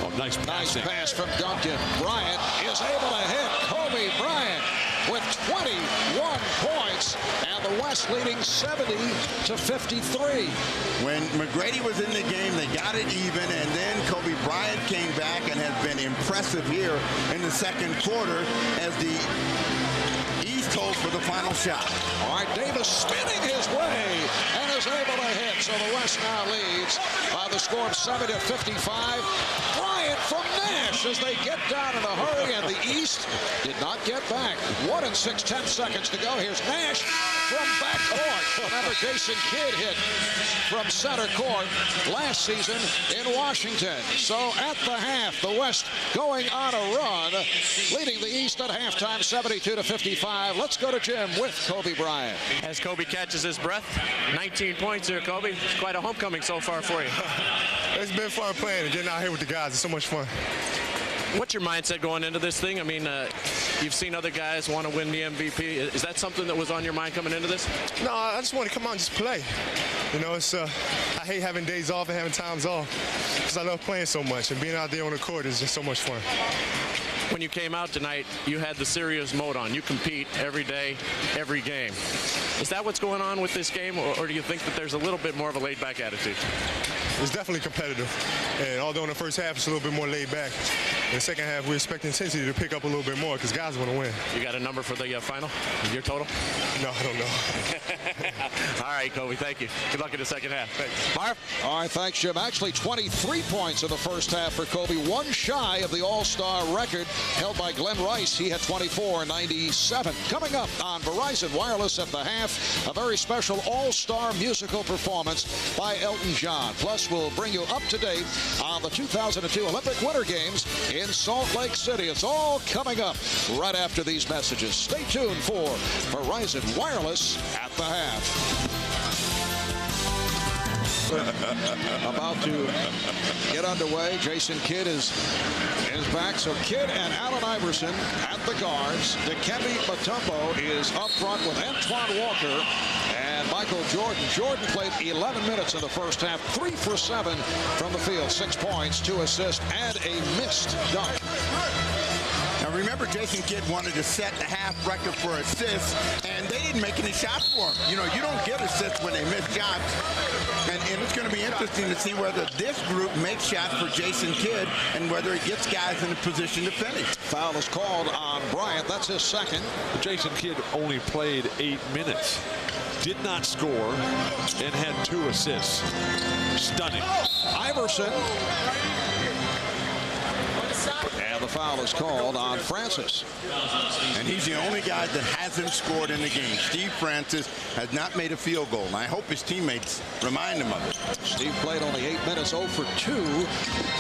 Oh, nice passing. Nice pass from Duncan. Bryant is able to hit. Kobe Bryant with 21 points, and the West leading 70-53. When McGrady was in the game, they got it even, and then Kobe Bryant came back and has been impressive here in the second quarter as the East holds for the final shot. All right, Davis spinning his way and is able to hit, so the West now leads by the score of 70-55. Bryant from Nash as they get down in a hurry, and the East did not get back. 1 6/10 seconds to go. Here's Nash from backcourt. Remember, Jason Kidd hit from center court last season in Washington. So at the half, the West going on a run, leading the East at halftime 72-55. Let's go to Jim with Kobe Bryant. As Kobe catches his breath, 19 points here, Kobe. Quite a homecoming so far for you. It's been fun playing and getting out here with the guys. It's so much fun. What's your mindset going into this thing? I mean, you've seen other guys want to win the MVP. Is that something that was on your mind coming into this? No, I just want to come out and just play. You know, it's I hate having days off and having times off because I love playing so much, and being out there on the court is just so much fun. When you came out tonight, you had the serious mode on. You compete every day, every game. Is that what's going on with this game, or do you think that there's a little bit more of a laid-back attitude? It's definitely competitive, and although in the first half it's a little bit more laid back, in the second half we expect intensity to pick up a little bit more because guys want to win. You got a number for the final, your total? No, I don't know. All right, Kobe, thank you. Good luck in the second half. Thanks. Marv? All right, thanks, Jim. Actually, 23 points in the first half for Kobe, one shy of the All-Star record held by Glenn Rice. He had 24-97. Coming up on Verizon Wireless at the half, a very special All-Star musical performance by Elton John. Plus, we'll bring you up to date on the 2002 Olympic Winter Games in Salt Lake City. It's all coming up right after these messages. Stay tuned for Verizon Wireless at the half. About to get underway. Jason Kidd is back. So Kidd and Allen Iverson at the guards. Dikembe Mutombo is up front with Antoine Walker and Michael Jordan. Jordan played 11 minutes in the first half, 3 for 7 from the field, 6 points, 2 assists, and a missed dunk. Now remember, Jason Kidd wanted to set the half record for assists, and they didn't make any shots for him. You know, you don't get assists when they miss shots. And it's going to be interesting to see whether this group makes shots for Jason Kidd and whether it gets guys in a position to finish. Foul is called on Bryant. That's his second. Jason Kidd only played 8 minutes. Did not score and had 2 assists. Stunning. Iverson. And the foul is called on Francis. And he's the only guy that hasn't scored in the game. Steve Francis has not made a field goal, and I hope his teammates remind him of it. Steve played only 8 minutes, 0 for 2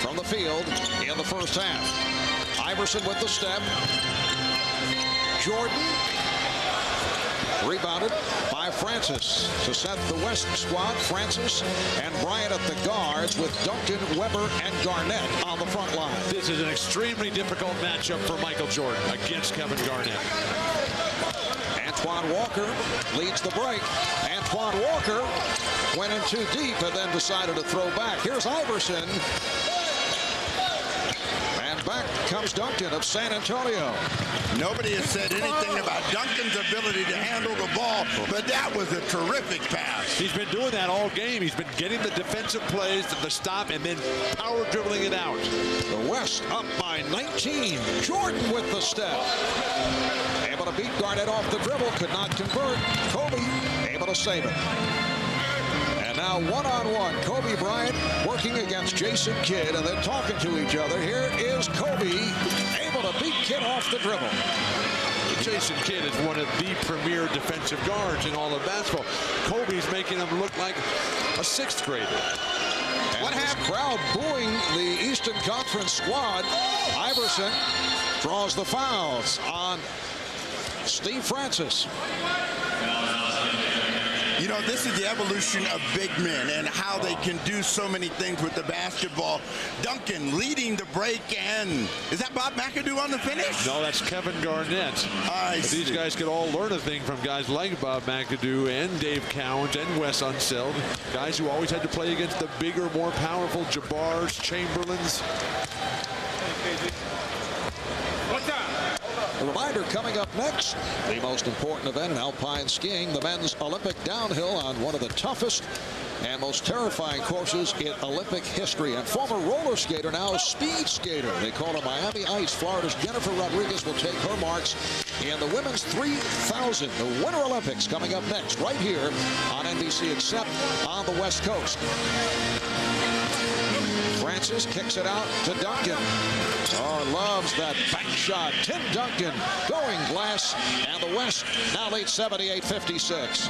from the field in the first half. Iverson with the step. Jordan rebounded by Francis to set the West squad. Francis and Bryant at the guards with Duncan, Webber, and Garnett on the front line. This is an extremely difficult matchup for Michael Jordan against Kevin Garnett. Antoine Walker leads the break. Antoine Walker went in too deep and then decided to throw back. Here's Iverson. And back comes Duncan of San Antonio. Nobody has said anything about Duncan's ability to handle the ball, but that was a terrific pass. He's been doing that all game. He's been getting the defensive plays to the stop and then power dribbling it out. The West up by 19. Jordan with the step. Able to beat Garnett off the dribble, could not convert. Kobe able to save it. And now one-on-one, Kobe Bryant working against Jason Kidd, and they're talking to each other. Here is Kobe able to beat Kidd off the dribble. Jason Kidd is one of the premier defensive guards in all of basketball. Kobe's making him look like a sixth grader. And what happened? Crowd booing the Eastern Conference squad. Iverson draws the fouls on Steve Francis. You know, this is the evolution of big men and how they can do so many things with the basketball. Duncan leading the break, and is that Bob McAdoo on the finish? No, that's Kevin Garnett. These guys could all learn a thing from guys like Bob McAdoo and Dave Cowens and Wes Unseld, guys who always had to play against the bigger, more powerful Jabbars, Chamberlains. A reminder coming up next, the most important event in alpine skiing, the men's Olympic downhill on one of the toughest and most terrifying courses in Olympic history. And former roller skater, now speed skater. They call her Miami Ice. Florida's Jennifer Rodriguez will take her marks in the women's 3,000. The Winter Olympics coming up next right here on NBC, except on the West Coast. Francis kicks it out to Duncan. Oh, loves that back shot. Tim Duncan going glass, and the West now leads 78-56.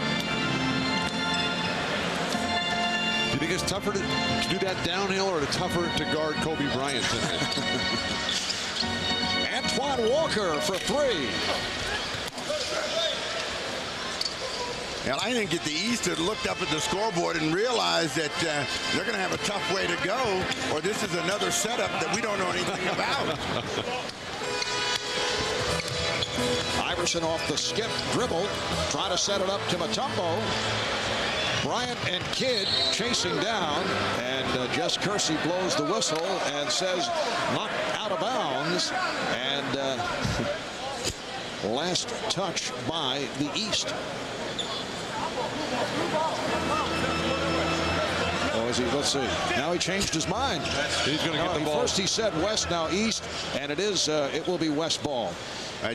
Do you think it's tougher to do that downhill or tougher to guard Kobe Bryant tonight? Antoine Walker for three. And I think at the East had looked up at the scoreboard and realized that they're going to have a tough way to go, or this is another setup that we don't know anything about. Iverson off the skip dribble, trying to set it up to Mutombo. Bryant and Kidd chasing down, and Jess Kersey blows the whistle and says knocked out of bounds, and last touch by the East. Let's see. Now he changed his mind. He's going to get the ball. First he said West, now East, and it will be West ball.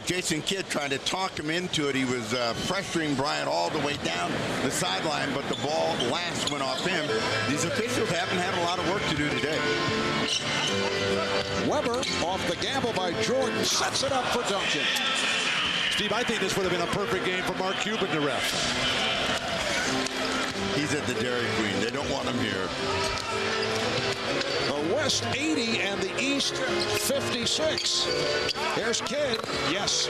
Jason Kidd trying to talk him into it. He was pressuring Bryant all the way down the sideline, but the ball last went off him. These officials haven't had a lot of work to do today. Weber off the gamble by Jordan, sets it up for Duncan. Steve, I think this would have been a perfect game for Mark Cuban to ref. He's at the Dairy Queen. They don't want him here. The West 80 and the East 56. Here's Kidd. Yes.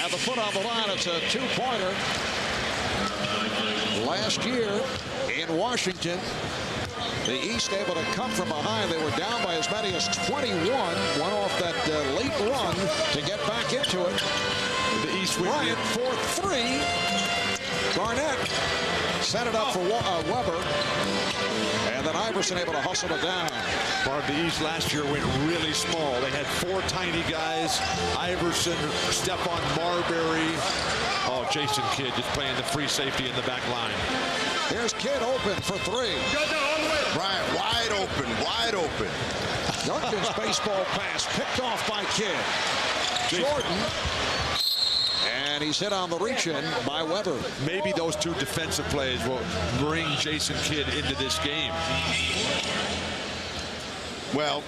At the foot on the line, it's a two-pointer. Last year in Washington, the East able to come from behind. They were down by as many as 21. Went off that late run to get back into it. The East Bryant for three. Garnett set it up for Weber. And then Iverson able to hustle it down. The East last year went really small. They had four tiny guys. Iverson, Stephon Marbury. Oh, Jason Kidd just playing the free safety in the back line. Here's Kidd open for three. Bryant wide open, wide open. Duncan's baseball pass picked off by Kidd. Jordan. And he's hit on the reach-in by Weber. Maybe those two defensive plays will bring Jason Kidd into this game. Well,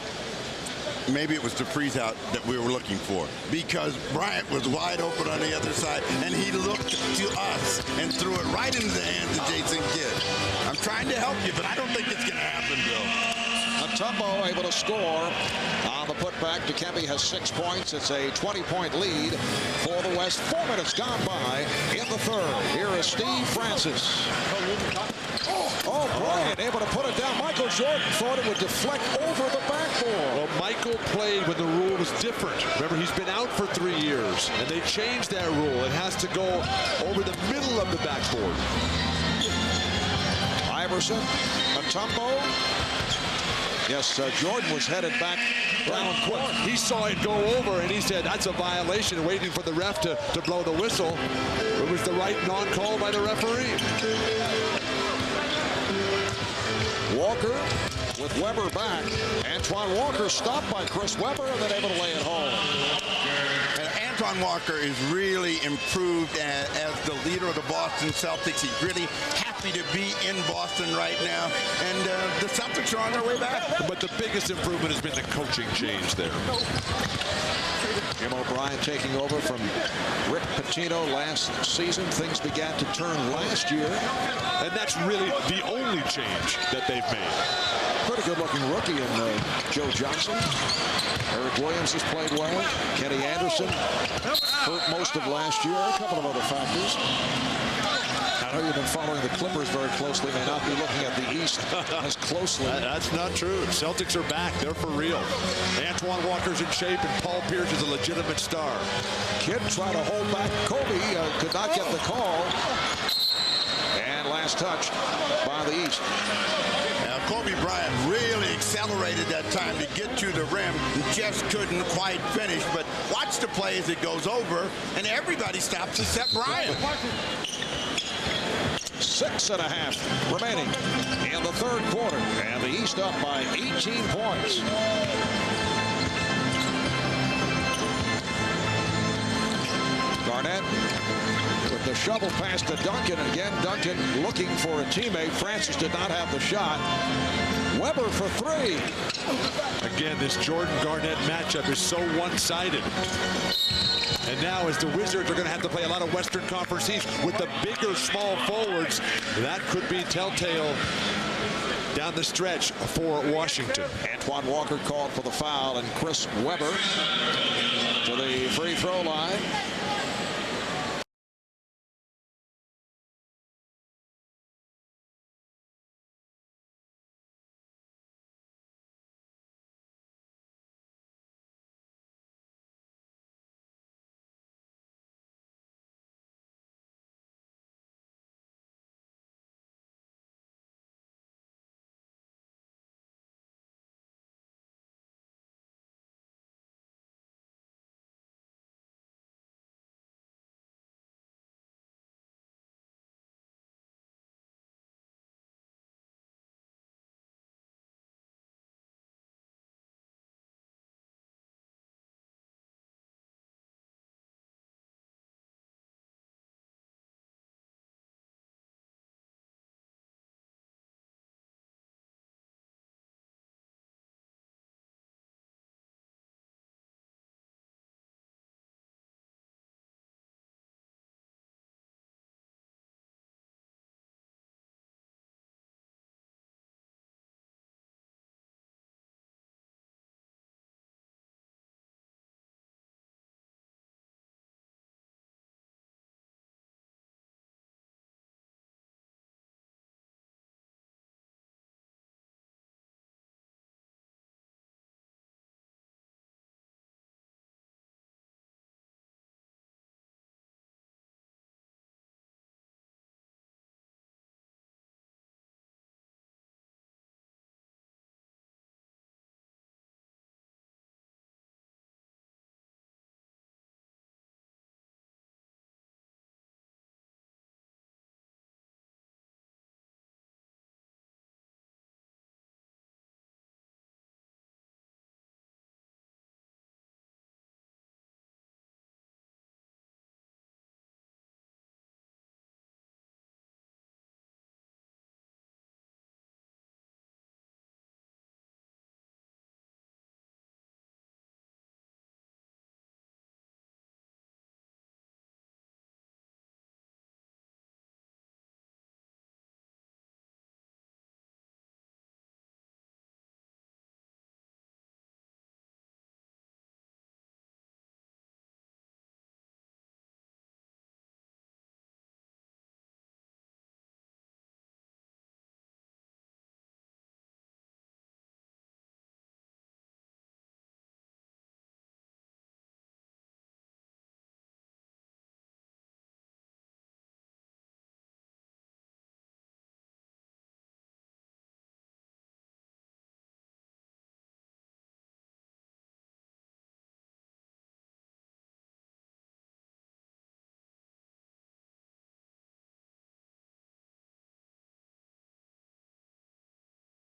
maybe it was the freeze-out that we were looking for, because Bryant was wide open on the other side, and he looked to us and threw it right into the hands of Jason Kidd. I'm trying to help you, but I don't think it's going to happen, Bill. Mutombo able to score on the putback. Dikembe has 6 points. It's a 20-point lead for the West. 4 minutes gone by in the third. Here is Steve Francis. Oh, Bryant able to put it down. Michael Jordan thought it would deflect over the backboard. Well, Michael played when the rule was different. Remember, he's been out for 3 years, and they changed that rule. It has to go over the middle of the backboard. Iverson, Mutombo. Yes, Jordan was headed back down quick. He saw it go over, and he said, that's a violation, waiting for the ref to blow the whistle. It was the right non-call by the referee. Walker with Webber back. Antoine Walker stopped by Chris Webber and then able to lay it home. And Antoine Walker is really improved as the leader of the Boston Celtics. He's really happy to be in Boston right now. And the Celtics are on their way back. But the biggest improvement has been the coaching change there. Jim O'Brien taking over from Rick Pitino last season. Things began to turn last year. And that's really the only change that they've made. Pretty good-looking rookie in Joe Johnson. Eric Williams has played well. Kenny Anderson hurt most of last year. A couple of other factors. I know you've been following the Clippers very closely. May not be looking at the East as closely. That's not true. Celtics are back. They're for real. Antoine Walker's in shape, and Paul Pierce is a legitimate star. Kidd tried to hold back Kobe. Could not get the call. And last touch by the East. Now, Kobe Bryant really accelerated that time to get to the rim. Just couldn't quite finish. But watch the play as it goes over, and everybody stops except Bryant. 6.5 remaining in the third quarter. And the East up by 18 points. Garnett with the shovel pass to Duncan. Again, Duncan looking for a teammate. Francis did not have the shot. Webber for 3. Again, this Jordan-Garnett matchup is so one-sided. And now, as the Wizards are going to have to play a lot of Western Conference East with the bigger small forwards, that could be telltale down the stretch for Washington. Antoine Walker called for the foul, and Chris Webber to the free throw line.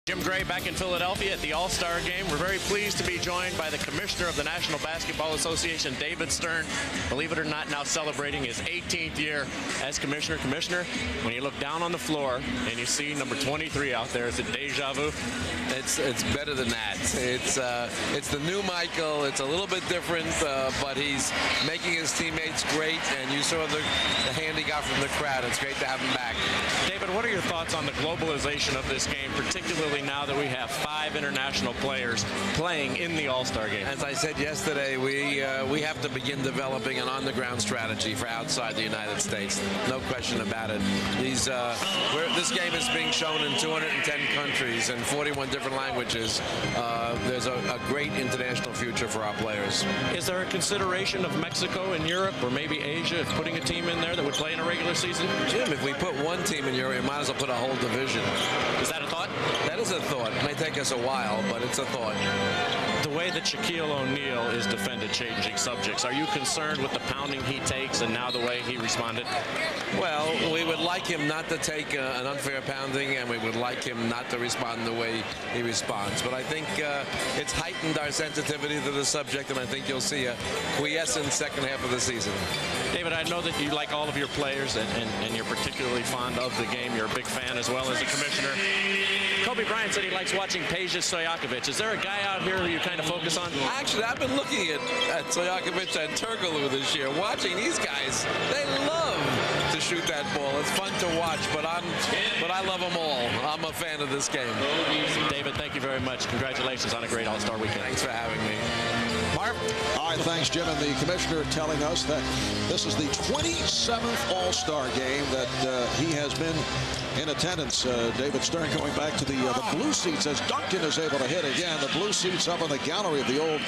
Jim Gray back in Philadelphia at the All-Star Game. We're very pleased to be joined by the Commissioner of the National Basketball Association, David Stern. Believe it or not, now celebrating his 18th year as Commissioner. Commissioner, when you look down on the floor and you see number 23 out there, is it deja vu? It's better than that. It's the new Michael. It's a little bit different, but he's making his teammates great, and you saw the hand he got from the crowd. It's great to have him back. David, what are your thoughts on the globalization of this game, particularly now that we have 5 international players playing in the All-Star Game? As I said yesterday, we have to begin developing an on-the-ground strategy for outside the United States. No question about it. This game is being shown in 210 countries and 41 different languages. There's a great international future for our players. Is there a consideration of Mexico and Europe, or maybe Asia, putting a team in there that would play in a regular season? Jim, if we put one team in Europe, we might as well put a whole division. Is that a thought? That is a thought. It may take us a while, but it's a thought. The way that Shaquille O'Neal is defended, changing subjects, are you concerned with the pounding he takes and now the way he responded? Well, we would like him not to take an unfair pounding, and we would like him not to respond the way he responds. But I think it's heightened our sensitivity to the subject, and I think you'll see a quiescent second half of the season. David, I know that you like all of your players, and you're particularly fond of the game. You're a big fan as well as a commissioner. Kobe Bryant said he likes watching Peja Stojakovic. Is there a guy out here that you kind of focus on? Actually, I've been looking at Stojakovic and Turkoglu this year, watching these guys. They love to shoot that ball. It's fun to watch, but I love them all. I'm a fan of this game. David, thank you very much. Congratulations on a great All-Star weekend. Thanks for having me. Marv? All right, thanks, Jim. And the commissioner telling us that this is the 27th All-Star game that he has been in attendance. David Stern going back to the blue seats as Duncan is able to hit again. The blue seats up in the gallery of the old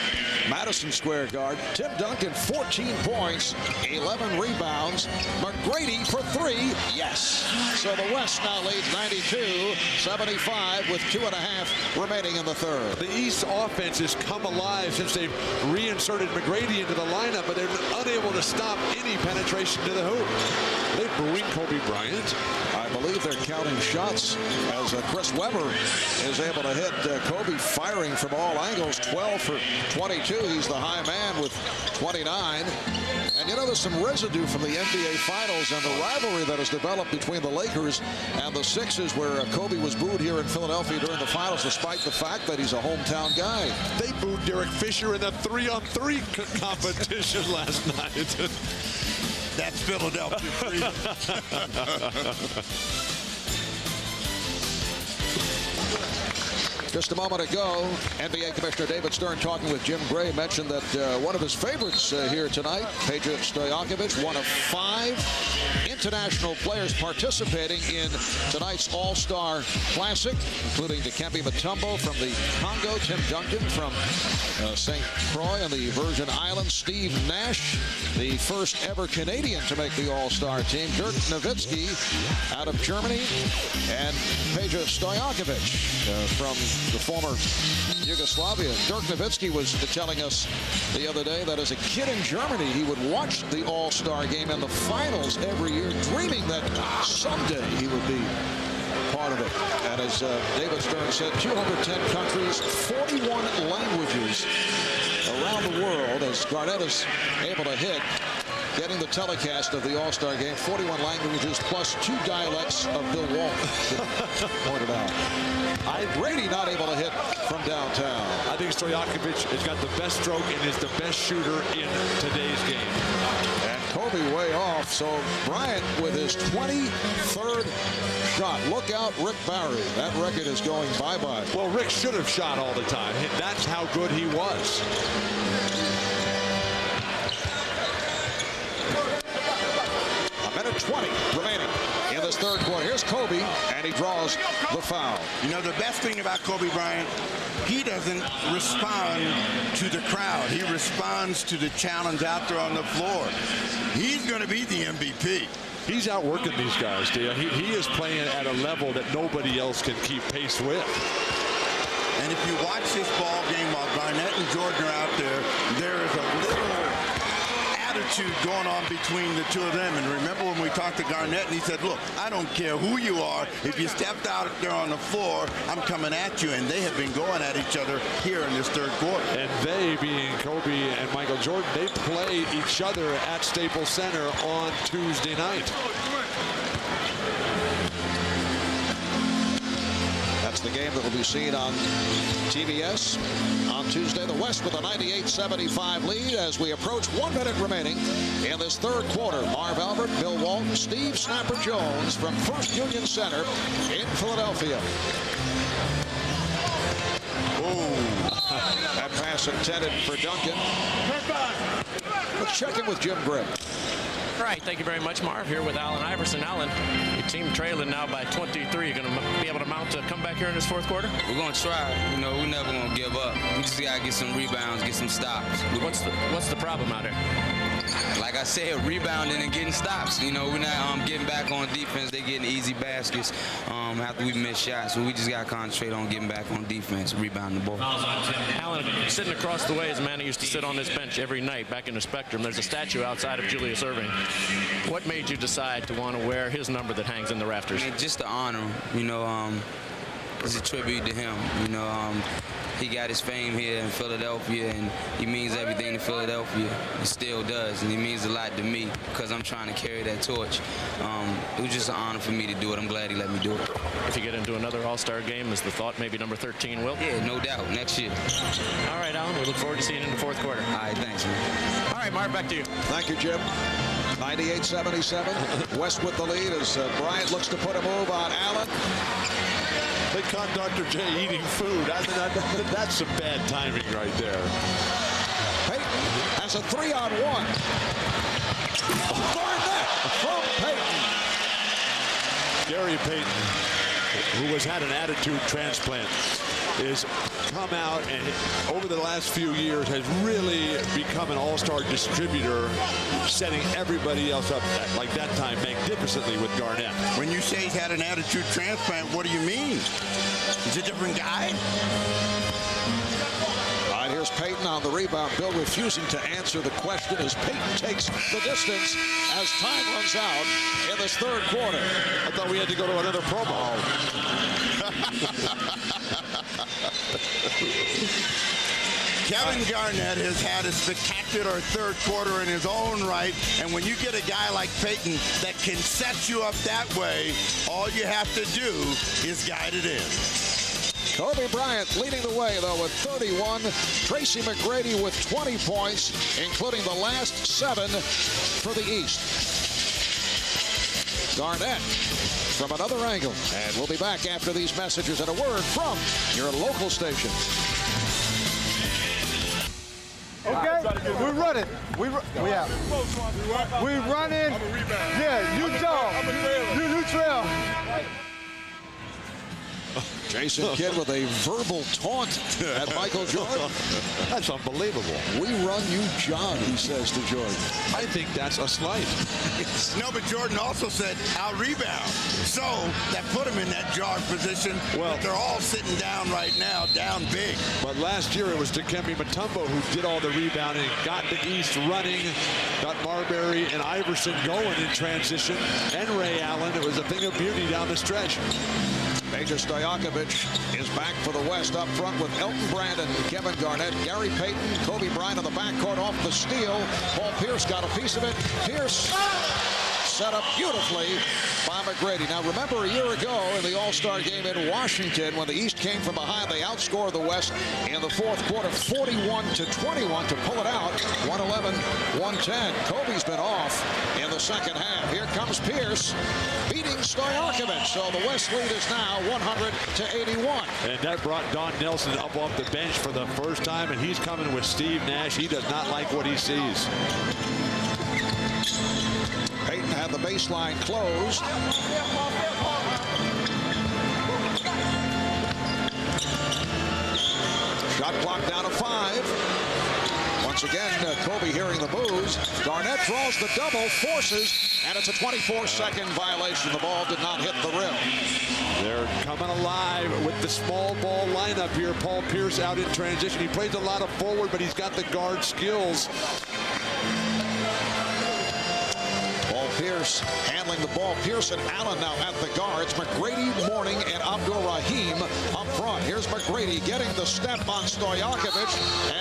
Madison Square Garden. Tim Duncan, 14 points, 11 rebounds. McGrady for 3, yes. So the West now leads 92-75 with 2.5 remaining in the third. The East offense has come alive since they've reinserted McGrady into the lineup, but they're unable to stop any penetration to the hoop. Are they booing Kobe Bryant? I believe they're counting shots as Chris Webber is able to hit Kobe, firing from all angles. 12 for 22. He's the high man with 29. And you know, there's some residue from the NBA Finals and the rivalry that has developed between the Lakers and the Sixers, where Kobe was booed here in Philadelphia during the Finals, despite the fact that he's a hometown guy. They booed Derek Fisher in the 3-on-3 competition last night. That's Philadelphia freedom. Just a moment ago, NBA Commissioner David Stern talking with Jim Gray mentioned that one of his favorites here tonight, Peja Stojakovic, one of 5 international players participating in tonight's All-Star Classic, including Dikembe Mutombo from the Congo, Tim Duncan from St. Croix and the Virgin Islands, Steve Nash, the first ever Canadian to make the All-Star team, Dirk Nowitzki out of Germany, and Peja Stojakovic from the former Yugoslavia. Dirk Nowitzki was telling us the other day that as a kid in Germany, he would watch the All-Star game and the finals every year, dreaming that someday he would be part of it. And as David Stern said, 210 countries, 41 languages around the world, as Garnett is able to hit, getting the telecast of the All-Star game, 41 languages plus 2 dialects of Bill Walton pointed out. Brady not able to hit from downtown. I think Stojakovic has got the best stroke and is the best shooter in today's game. And Kobe way off, so Bryant with his 23rd shot. Look out, Rick Barry. That record is going bye-bye. Well, Rick should have shot all the time. That's how good he was. A minute 20 remaining in this third quarter. Here's Kobe, and he draws the foul. You know, the best thing about Kobe Bryant, he doesn't respond to the crowd. He responds to the challenge out there on the floor. He's going to be the MVP. He's outworking these guys, Dale. He is playing at a level that nobody else can keep pace with. And if you watch this ball game while Garnett and Jordan are out there, there is a little attitude going on between the two of them. And remember when we talked to Garnett and he said, look, I don't care who you are. If you stepped out there on the floor, I'm coming at you. And they have been going at each other here in this third quarter. And they, being Kobe and Michael Jordan, they play each other at Staples Center on Tuesday night. That's the game that will be seen on TBS on Tuesday. The West with a 98-75 lead as we approach 1 minute remaining in this third quarter. Marv Albert, Bill Walton, Steve Snapper Jones from First Union Center in Philadelphia. That pass intended for Duncan. Let's check in with Jim Gray. All right, thank you very much, Marv. Here with Allen Iverson. Allen, your team trailing now by 23. You're going to be able to mount a comeback here in this fourth quarter? We're going to try. You know, we're never going to give up. We just got to get some rebounds, get some stops. What's the problem out here? Like I said, rebounding and getting stops. You know, we're not getting back on defense. They're getting easy baskets after we miss shots. So we just got to concentrate on getting back on defense, rebounding the ball. Allen, sitting across the way is a man who used to sit on this bench every night back in the Spectrum. There's a statue outside of Julius Erving. What made you decide to want to wear his number that hangs in the rafters? I mean, just to honor him, you know, it's a tribute to him. You know, he got his fame here in Philadelphia, and he means everything to Philadelphia. He still does, and he means a lot to me because I'm trying to carry that torch. It was just an honor for me to do it. I'm glad he let me do it. If you get into another All-Star game, is the thought maybe number 13 will? Yeah, no doubt. Next year. All right, Allen. We look forward to seeing you in the fourth quarter. All right, thanks, man. All right, Mark, back to you. Thank you, Jim. 98-77. West with the lead as Bryant looks to put a move on Allen. They caught Dr. J eating food. That's some bad timing right there. Payton has a 3-on-1. Garnett from Payton. Gary Payton, who has had an attitude transplant, is come out and over the last few years has really become an all-star distributor, setting everybody else up like that time magnificently with Garnett. When you say he's had an attitude transplant, what do you mean? He's a different guy? All right, here's Payton on the rebound. Bill refusing to answer the question as Payton takes the distance as time runs out in this third quarter. I thought we had to go to another promo. Kevin Garnett has had a spectacular third quarter in his own right, and when you get a guy like Payton that can set you up that way, all you have to do is guide it in. Kobe Bryant leading the way, though, with 31. Tracy McGrady with 20 points, including the last 7 for the East. Garnett from another angle. And we'll be back after these messages and a word from your local station. Okay, we're running. We out. We running. Yeah, you jog. You trail. Jason Kidd with a verbal taunt at Michael Jordan. That's unbelievable. We run, you jog, he says to Jordan. I think that's a slight. No, but Jordan also said, I'll rebound. So that put him in that jog position. Well, but they're all sitting down right now, down big. But last year it was Dikembe Mutombo who did all the rebounding, got the East running, got Marbury and Iverson going in transition, and Ray Allen. It was a thing of beauty down the stretch. Major Stojakovic is back for the West up front with Elton Brandon, Kevin Garnett, Gary Payton, Kobe Bryant on the backcourt off the steal. Paul Pierce got a piece of it. Pierce set up beautifully by McGrady. Now remember a year ago in the All-Star game in Washington when the East came from behind, they outscored the West in the fourth quarter 41-21 to pull it out 111-110. Kobe's been off in the second half. Here comes Pierce beating Stojakovic. So the West lead is now 100-81. And that brought Don Nelson up off the bench for the first time, and he's coming with Steve Nash. He does not like what he sees. Payton had the baseline closed. Shot clock down to 5. Once again, Kobe hearing the boos. Garnett throws the double, forces, and it's a 24-second violation. The ball did not hit the rim. They're coming alive with the small ball lineup here. Paul Pierce out in transition. He plays a lot of forward, but he's got the guard skills. Pierce handling the ball. Pierce and Allen now at the guards. McGrady, Mourning, and Abdur-Rahim up front. Here's McGrady getting the step on Stojakovic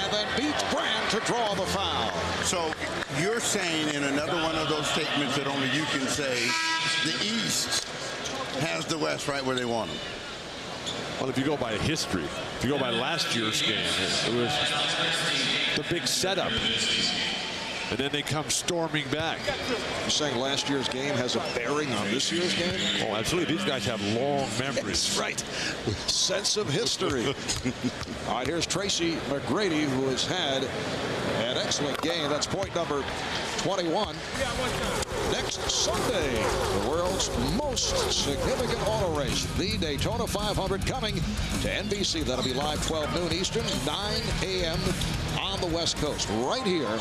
and then beats Bryant to draw the foul. So you're saying in another one of those statements that only you can say, the East has the West right where they want them. Well, if you go by history, if you go by last year's game, it was the big setup. And then they come storming back. You're saying last year's game has a bearing on this year's game? Oh, absolutely. These guys have long memories. That's right. Sense of history. All right, here's Tracy McGrady, who has had an excellent game. That's point number 21. Next Sunday, the world's most significant auto race, the Daytona 500, coming to NBC. That'll be live 12 noon Eastern, 9 a.m. on the West Coast, right here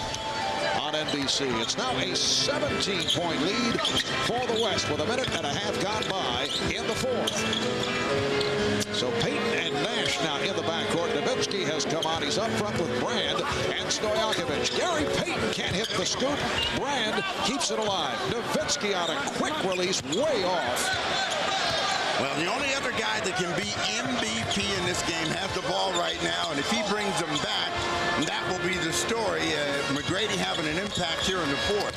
on NBC. It's now a 17-point lead for the West with a minute and a half gone by in the fourth. So Payton and Nash now in the backcourt. Nowitzki has come on. He's up front with Brand and Stojakovic. Gary Payton can't hit the scoop. Brand keeps it alive. Nowitzki on a quick release, way off. Well, the only other guy that can be MVP in this game has the ball right now, and if he brings them back, that will be the story. McGrady having an impact here in the fourth.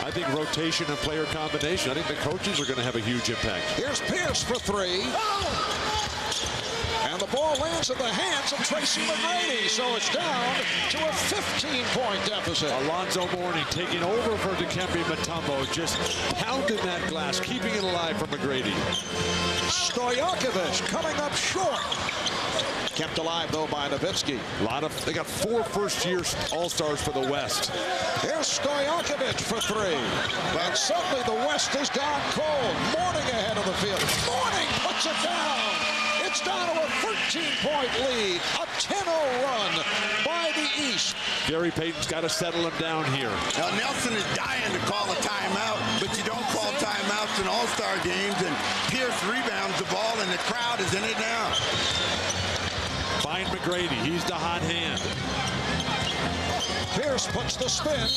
I think rotation and player combination. I think the coaches are going to have a huge impact. Here's Pierce for three. And the ball lands in the hands of Tracy McGrady, so it's down to a 15-point deficit. Alonzo Mourning taking over for Dikembe Mutombo, just pounding that glass, keeping it alive for McGrady. Stojakovic coming up short. Kept alive, though, by Nowitzki. They got 4 first-year All-Stars for the West. Here's Stojakovic for three. And suddenly the West has gone cold. Mourning ahead of the field. Mourning puts it down. It's down to a 13-point lead. A 10-0 run by the East. Gary Payton's got to settle him down here. Now, Nelson is dying to call a timeout, but you don't call timeouts in All-Star games, and Pierce rebounds the ball, and the crowd is in it now. Find McGrady. He's the hot hand. Pierce puts the spin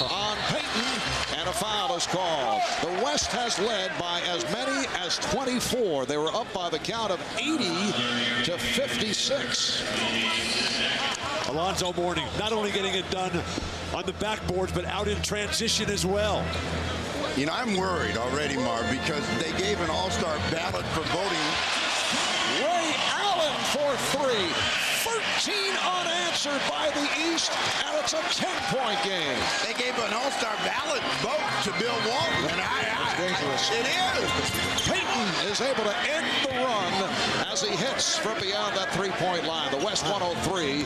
on Payton, and a foul is called. The West has led by as many as 24. They were up by the count of 80 to 56. Alonzo Mourning not only getting it done on the backboards, but out in transition as well. You know, I'm worried already, Marv, because they gave an all-star ballot for voting. Ray Allen for three. 13 unanswered by the East, and it's a 10-point game. They gave an all-star ballot vote to Bill Walton, and That's dangerous. It is. Payton is able to end the run as he hits from beyond that three-point line. The West 103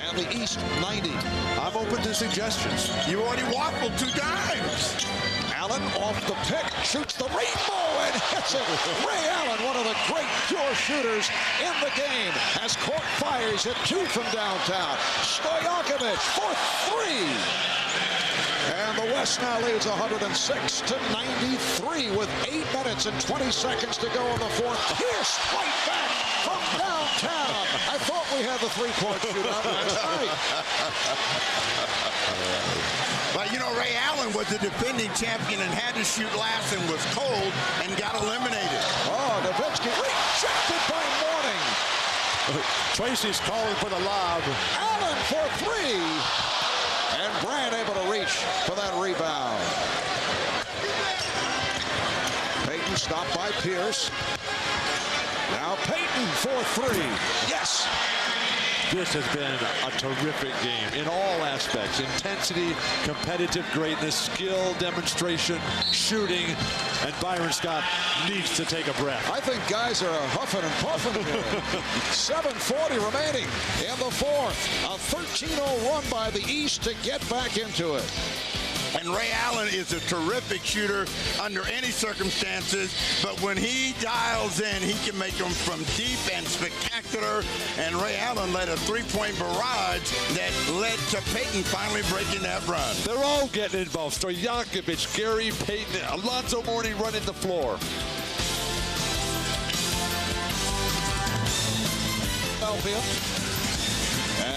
and the East 90. I'm open to suggestions. You already waffled 2 times. Allen off the pick, shoots the rainbow and hits it. Ray Allen, one of the great pure shooters in the game, has caught fire. He's hit 2 from downtown. Stojakovic for 3. And the West now leads 106 to 93 with 8 minutes and 20 seconds to go in the fourth. Pierce right back from downtown. I thought we had the three-point shootout last night. But, you know, Ray Allen was the defending champion and had to shoot last and was cold and got eliminated. Oh, Nowitzki rejected by Mourning. Tracy's calling for the lob. Allen for 3. And Bryant able to reach for that rebound. Payton stopped by Pierce. Now Payton for 3. Yes. This has been a terrific game in all aspects. Intensity, competitive greatness, skill, demonstration, shooting, and Byron Scott needs to take a breath. I think guys are huffing and puffing here. 7:40 remaining in the fourth. A 13-0 run by the East to get back into it. And Ray Allen is a terrific shooter under any circumstances, but when he dials in, he can make them from deep and spectacular. And Ray Allen led a 3-point barrage that led to Payton finally breaking that run. They're all getting involved. Stojakovic, Gary Payton, Alonzo Mourning running the floor. Philadelphia.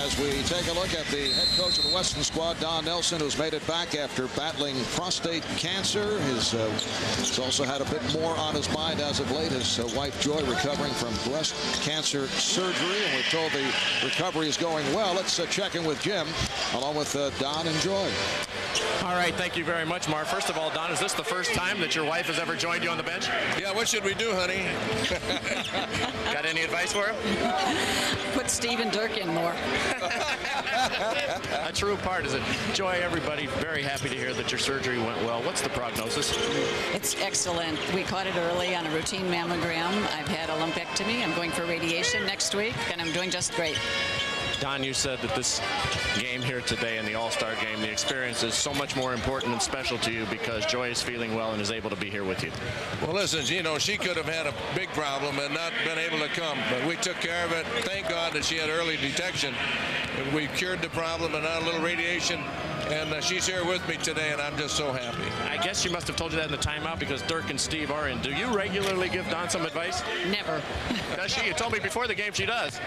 As As we take a look at the head coach of the Western squad, Don Nelson, who's made it back after battling prostate cancer. He's also had a bit more on his mind as of late. His wife, Joy, recovering from breast cancer surgery, and we're told the recovery is going well. Let's check in with Jim, along with Don and Joy. All right, thank you very much, Mark. First of all, Don, is this the first time that your wife has ever joined you on the bench? Yeah, what should we do, honey? Got any advice for him? Put Steve and Dirk in more. A true part is it. Joy, everybody very happy to hear that your surgery went well. What's the prognosis? It's excellent. We caught it early on a routine mammogram. I've had a lumpectomy. I'm going for radiation next week, and I'm doing just great. Don, you said that this game here today in the All-Star game, the experience is so much more important and special to you because Joy is feeling well and is able to be here with you. Well, listen, you know, she could have had a big problem and not been able to come, but we took care of it. Thank God that she had early detection. And we cured the problem and now a little radiation. And she's here with me today, and I'm just so happy. I guess she must have told you that in the timeout because Dirk and Steve are in. Do you regularly give Don some advice? Never. Does she? You told me before the game she does.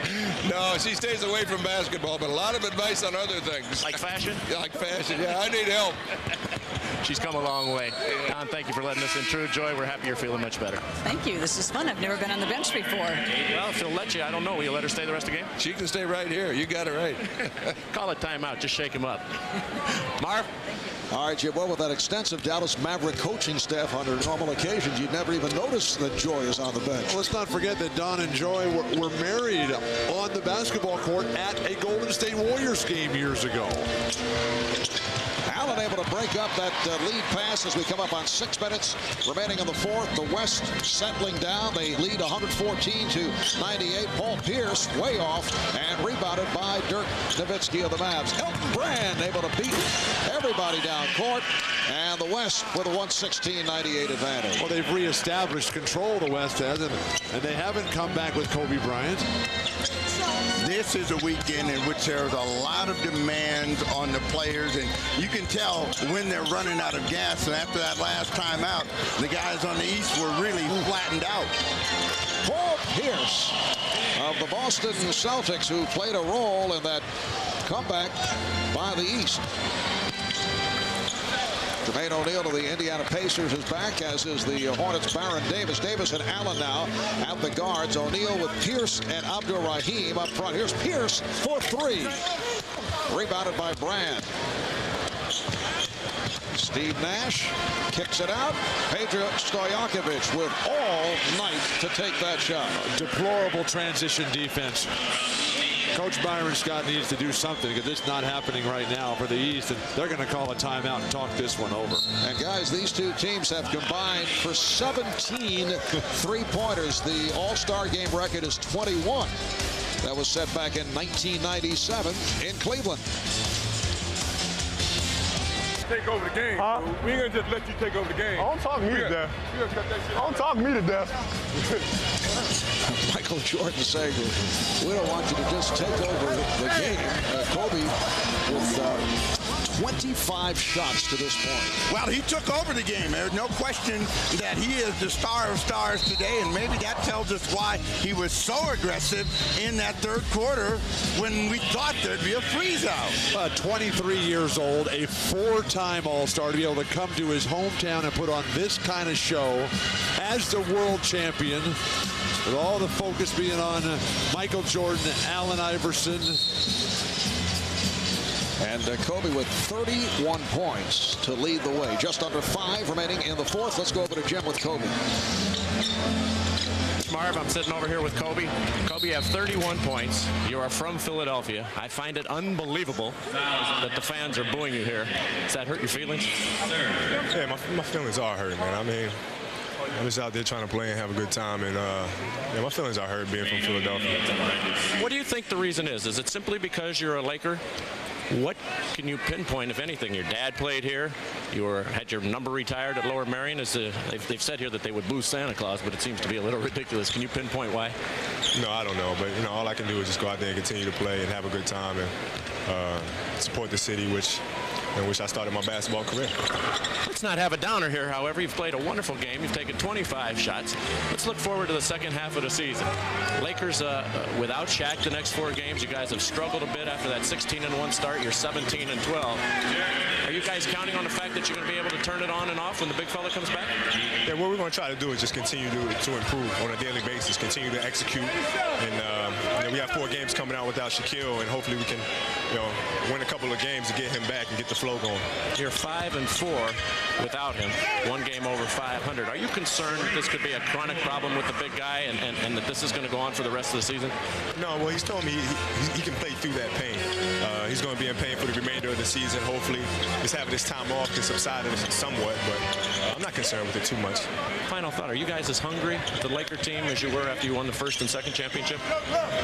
No, she stays away from basketball, but a lot of advice on other things. Like fashion? Like fashion, yeah. I need help. She's come a long way. Don, thank you for letting us intrude. Joy, we're happy you're feeling much better. Thank you. This is fun. I've never been on the bench before. Well, if she'll let you, I don't know. Will you let her stay the rest of the game? She can stay right here. You got it right. Call it timeout. Just shake him up. Marv? All right, Jim. Well, with that extensive Dallas Maverick coaching staff under normal occasions, you'd never even notice that Joy is on the bench. Well, let's not forget that Don and Joy were married on the basketball court at a Golden State Warriors game years ago. Allen able to break up that lead pass as we come up on 6 minutes remaining in the fourth. The West settling down. They lead 114-98. Paul Pierce way off and rebounded by Dirk Nowitzki of the Mavs. Elton Brand able to beat everybody down court. And the West with a 116-98 advantage. Well, they've reestablished control, the West has, and they haven't come back with Kobe Bryant. This is a weekend in which there's a lot of demands on the players, and you can tell when they're running out of gas. And after that last timeout, the guys on the East were really flattened out. Paul Pierce of the Boston Celtics, who played a role in that comeback by the East. Jermaine O'Neal of the Indiana Pacers is back, as is the Hornets' Baron Davis. Davis and Allen now at the guards. O'Neal with Pierce and Abdul Rahim up front. Here's Pierce for three. Rebounded by Brand. Steve Nash kicks it out. Pedro Stojakovic with all night to take that shot. Deplorable transition defense. Coach Byron Scott needs to do something because it's not happening right now for the East, and they're going to call a timeout and talk this one over. And guys, these two teams have combined for 17 three-pointers. The All-Star game record is 21. That was set back in 1997 in Cleveland. Take over the game. Huh? We ain't gonna just let you take over the game. Don't talk me to death. Don't talk me to death. Michael Jordan saying, we don't want you to just take over the game. Kobe with 25 shots to this point. Well, he took over the game. There's no question that he is the star of stars today, and maybe that tells us why he was so aggressive in that third quarter when we thought there'd be a freeze-out. 23 years old, a four-time All-Star, to be able to come to his hometown and put on this kind of show as the world champion, with all the focus being on Michael Jordan, Allen Iverson. And Kobe with 31 points to lead the way. Just under 5 remaining in the fourth. Let's go over to Jim with Kobe. Marv, I'm sitting over here with Kobe. Kobe, you have 31 points. You are from Philadelphia. I find it unbelievable that the fans are booing you here. Does that hurt your feelings? Yeah, my feelings are hurt, man. I mean, I'm just out there trying to play and have a good time, and yeah, my feelings are hurt being from Philadelphia. What do you think the reason is? Is it simply because you're a Laker? What can you pinpoint, if anything? Your dad played here. You had your number retired at Lower Merion. They've said here that they would boo Santa Claus, but it seems to be a little ridiculous. Can you pinpoint why? No, I don't know. But, you know, all I can do is just go out there and continue to play and have a good time and support the city, which in which I started my basketball career. Let's not have a downer here, however. You've played a wonderful game. You've taken 25 shots. Let's look forward to the second half of the season. Lakers without Shaq the next 4 games. You guys have struggled a bit after that 16-1 start. You're 17-12. Are you guys counting on the fact that you're going to be able to turn it on and off when the big fella comes back? Yeah, what we're going to try to do is just continue to improve on a daily basis, continue to execute. And we have 4 games coming out without Shaquille, and hopefully we can, win a couple of games to get him back and get the flow going. You're 5-4 without him. 1 game over 500. Are you concerned that this could be a chronic problem with the big guy and that this is going to go on for the rest of the season? No, well, he's told me he can play through that pain. He's going to be in pain for the remainder of the season. Hopefully, just having this time off can subside somewhat, but I'm not concerned with it too much. Final thought, are you guys as hungry, the Laker team, as you were after you won the first and second championship?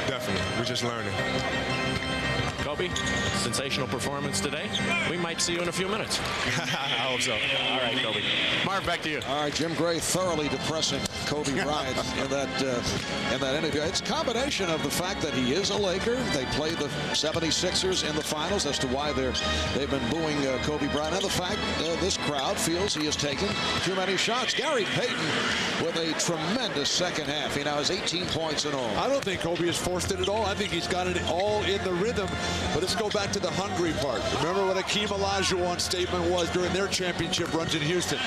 Definitely. We're just learning. Kobe, sensational performance today. We might see you in a few minutes. I hope so. All right, Kobe. Marv, back to you. All right, Jim Gray thoroughly depressing Kobe Bryant in that interview. It's a combination of the fact that he is a Laker. They play the 76ers in the finals as to why they've been booing Kobe Bryant, and the fact this crowd feels he has taken too many shots. Gary Payton with a tremendous second half. He now has 18 points in all. I don't think Kobe has forced it at all. I think he's got it all in the rhythm. But let's go back to the hungry part. Remember what Hakeem Olajuwon's statement was during their championship runs in Houston.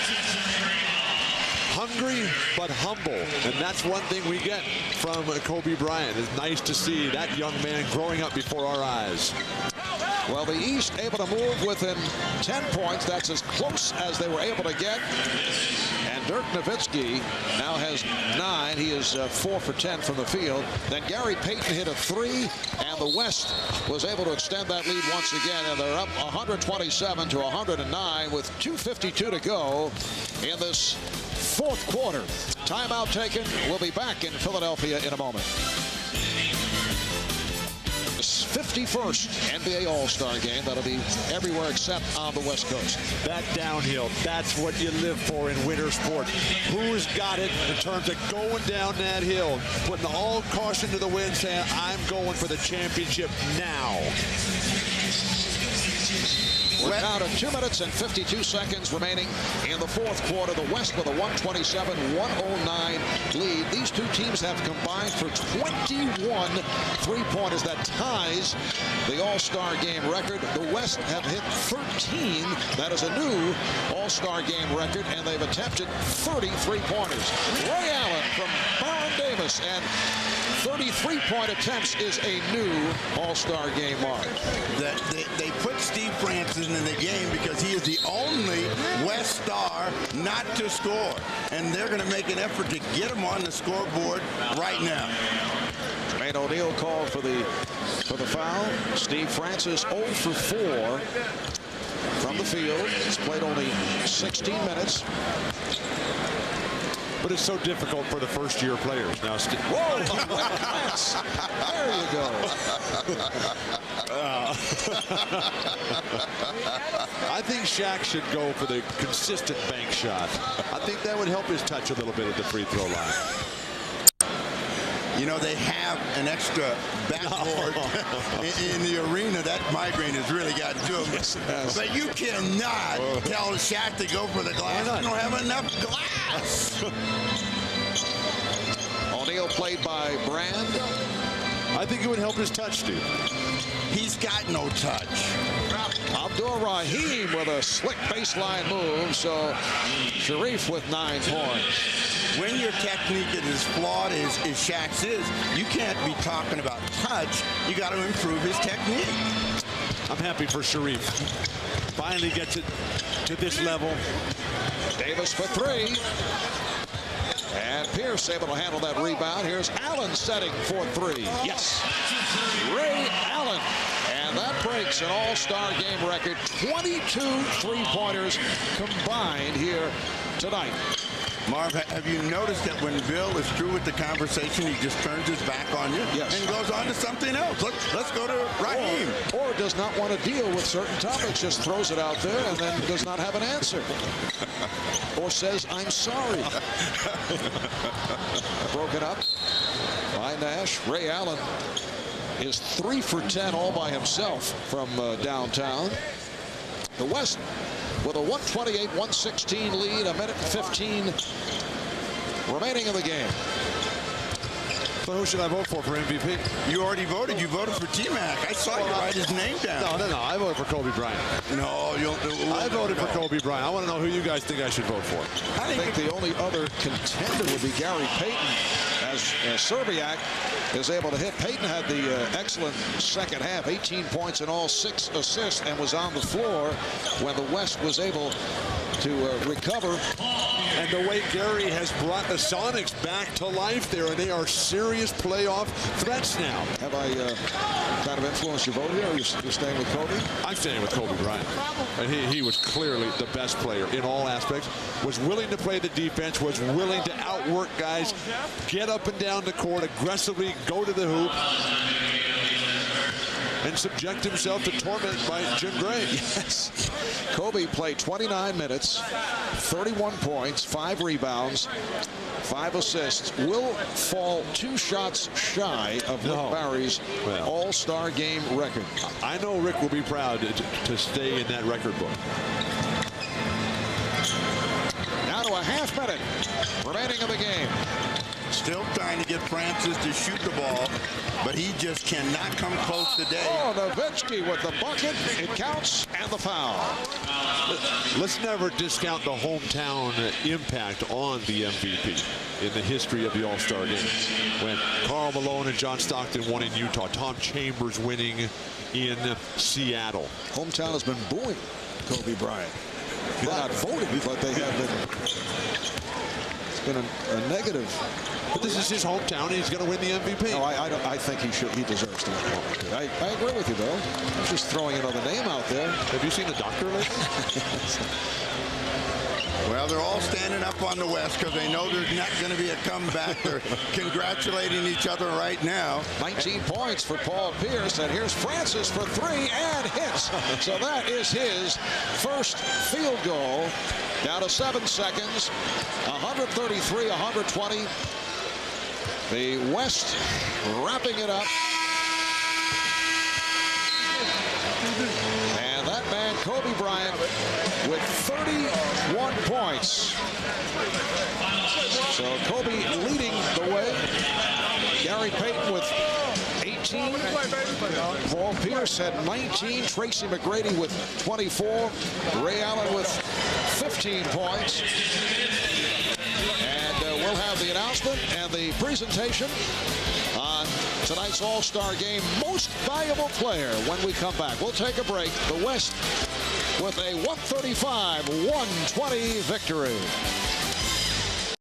Hungry but humble, and that's one thing we get from Kobe Bryant. It's nice to see that young man growing up before our eyes. Well, the East able to move within 10 points. That's as close as they were able to get. And Dirk Nowitzki now has 9. He is 4 for 10 from the field. Then Gary Payton hit a 3, and the West was able to extend that lead once again. And they're up 127 to 109 with 2:52 to go in this fourth quarter. Timeout taken. We'll be back in Philadelphia in a moment. 51st NBA All-Star game. That'll be everywhere except on the West Coast. That downhill, that's what you live for in winter sports. Who's got it in terms of going down that hill, putting all caution to the wind, saying, I'm going for the championship now. We're down to 2 minutes and 52 seconds remaining in the fourth quarter. The West with a 127-109 lead. These two teams have combined for 21 three-pointers. That ties the All-Star game record. The West have hit 13. That is a new All-Star game record, and they've attempted 30 three-pointers. Ray Allen from Baron Davis, and 30 three-point attempts is a new All-Star game mark. They put Steve Francis in the game because he is the only West star not to score, and they're going to make an effort to get him on the scoreboard right now. Jermaine O'Neal called for the foul. Steve Francis 0 for 4 from the field. He's played only 16 minutes. But it's so difficult for the first-year players. Now, whoa! There you go. I think Shaq should go for the consistent bank shot. I think that would help his touch a little bit at the free throw line. You know, they have an extra backboard in the arena. That migraine has really got to him. Yes, it has. But you cannot tell Shaq to go for the glass. You don't have enough glass. O'Neal played by Brand. I think it would help his touch, Steve. He's got no touch. Abdul-Rahim with a slick baseline move. So Sharif with 9 points. When your technique is as flawed as Shaq's is, you can't be talking about touch. You got to improve his technique. I'm happy for Sharif. Finally gets it to this level. Davis for 3. And Pierce able to handle that rebound. Here's Allen setting for 3. Yes. Ray Allen. And that breaks an All-Star game record. 22 three-pointers combined here tonight. Marv, have you noticed that when Bill is through with the conversation, he just turns his back on you? Yes. And goes on to something else? Let's go to Raheem. Or does not want to deal with certain topics, just throws it out there and then does not have an answer. Or says, I'm sorry. Broken up by Nash. Ray Allen is 3 for 10 all by himself from downtown. The West with a 128-116 lead, a minute 15 remaining in the game. So who should I vote for MVP? You already voted. You voted for T-Mac. I saw you write his name down. No. I voted for Kobe Bryant. No, I voted for Kobe Bryant. I want to know who you guys think I should vote for. I think the only other contender would be Gary Payton, as Serbiak is able to hit. Payton had the excellent second half, 18 points and all 6 assists, and was on the floor when the West was able to recover. And the way Gary has brought the Sonics back to life there, and they are serious playoff threats now. Have I kind of influenced your vote here, or you're staying with Kobe? I'm staying with Kobe Bryant. And he was clearly the best player in all aspects, was willing to play the defense, was willing to outwork guys, get up and down the court aggressively, go to the hoop, and subject himself to torment by Jim Gray. Yes. Kobe played 29 minutes, 31 points, 5 rebounds, 5 assists. Will fall 2 shots shy of Rick Barry's All-Star game record. I know Rick will be proud to stay in that record book. Now to a half minute remaining in the game. Still trying to get Francis to shoot the ball, but he just cannot come close today. Oh, Nowitzki with the bucket. It counts, and the foul. Let's never discount the hometown impact on the MVP in the history of the All-Star game. When Karl Malone and John Stockton won in Utah, Tom Chambers winning in Seattle. Hometown has been booing Kobe Bryant. They're not voting, but they have been. It's been a negative. But this is his hometown, and he's going to win the MVP. No, I think he deserves to win. I agree with you, Bill. I'm just throwing another name out there. Have you seen the doctor lately? Well, they're all standing up on the West because they know there's not going to be a comeback. They're congratulating each other right now. 19 points for Paul Pierce, and here's Francis for 3 and hits. So that is his first field goal. Down to 7 seconds. 133-120. The West wrapping it up. And that man, Kobe Bryant, with 31 points. So Kobe leading the way. Gary Payton with 18. Paul Pierce had 19. Tracy McGrady with 24. Ray Allen with 15 points. And we'll have the announcement and the presentation on tonight's All-Star Game Most Valuable Player when we come back. We'll take a break. The West with a 135-120 victory.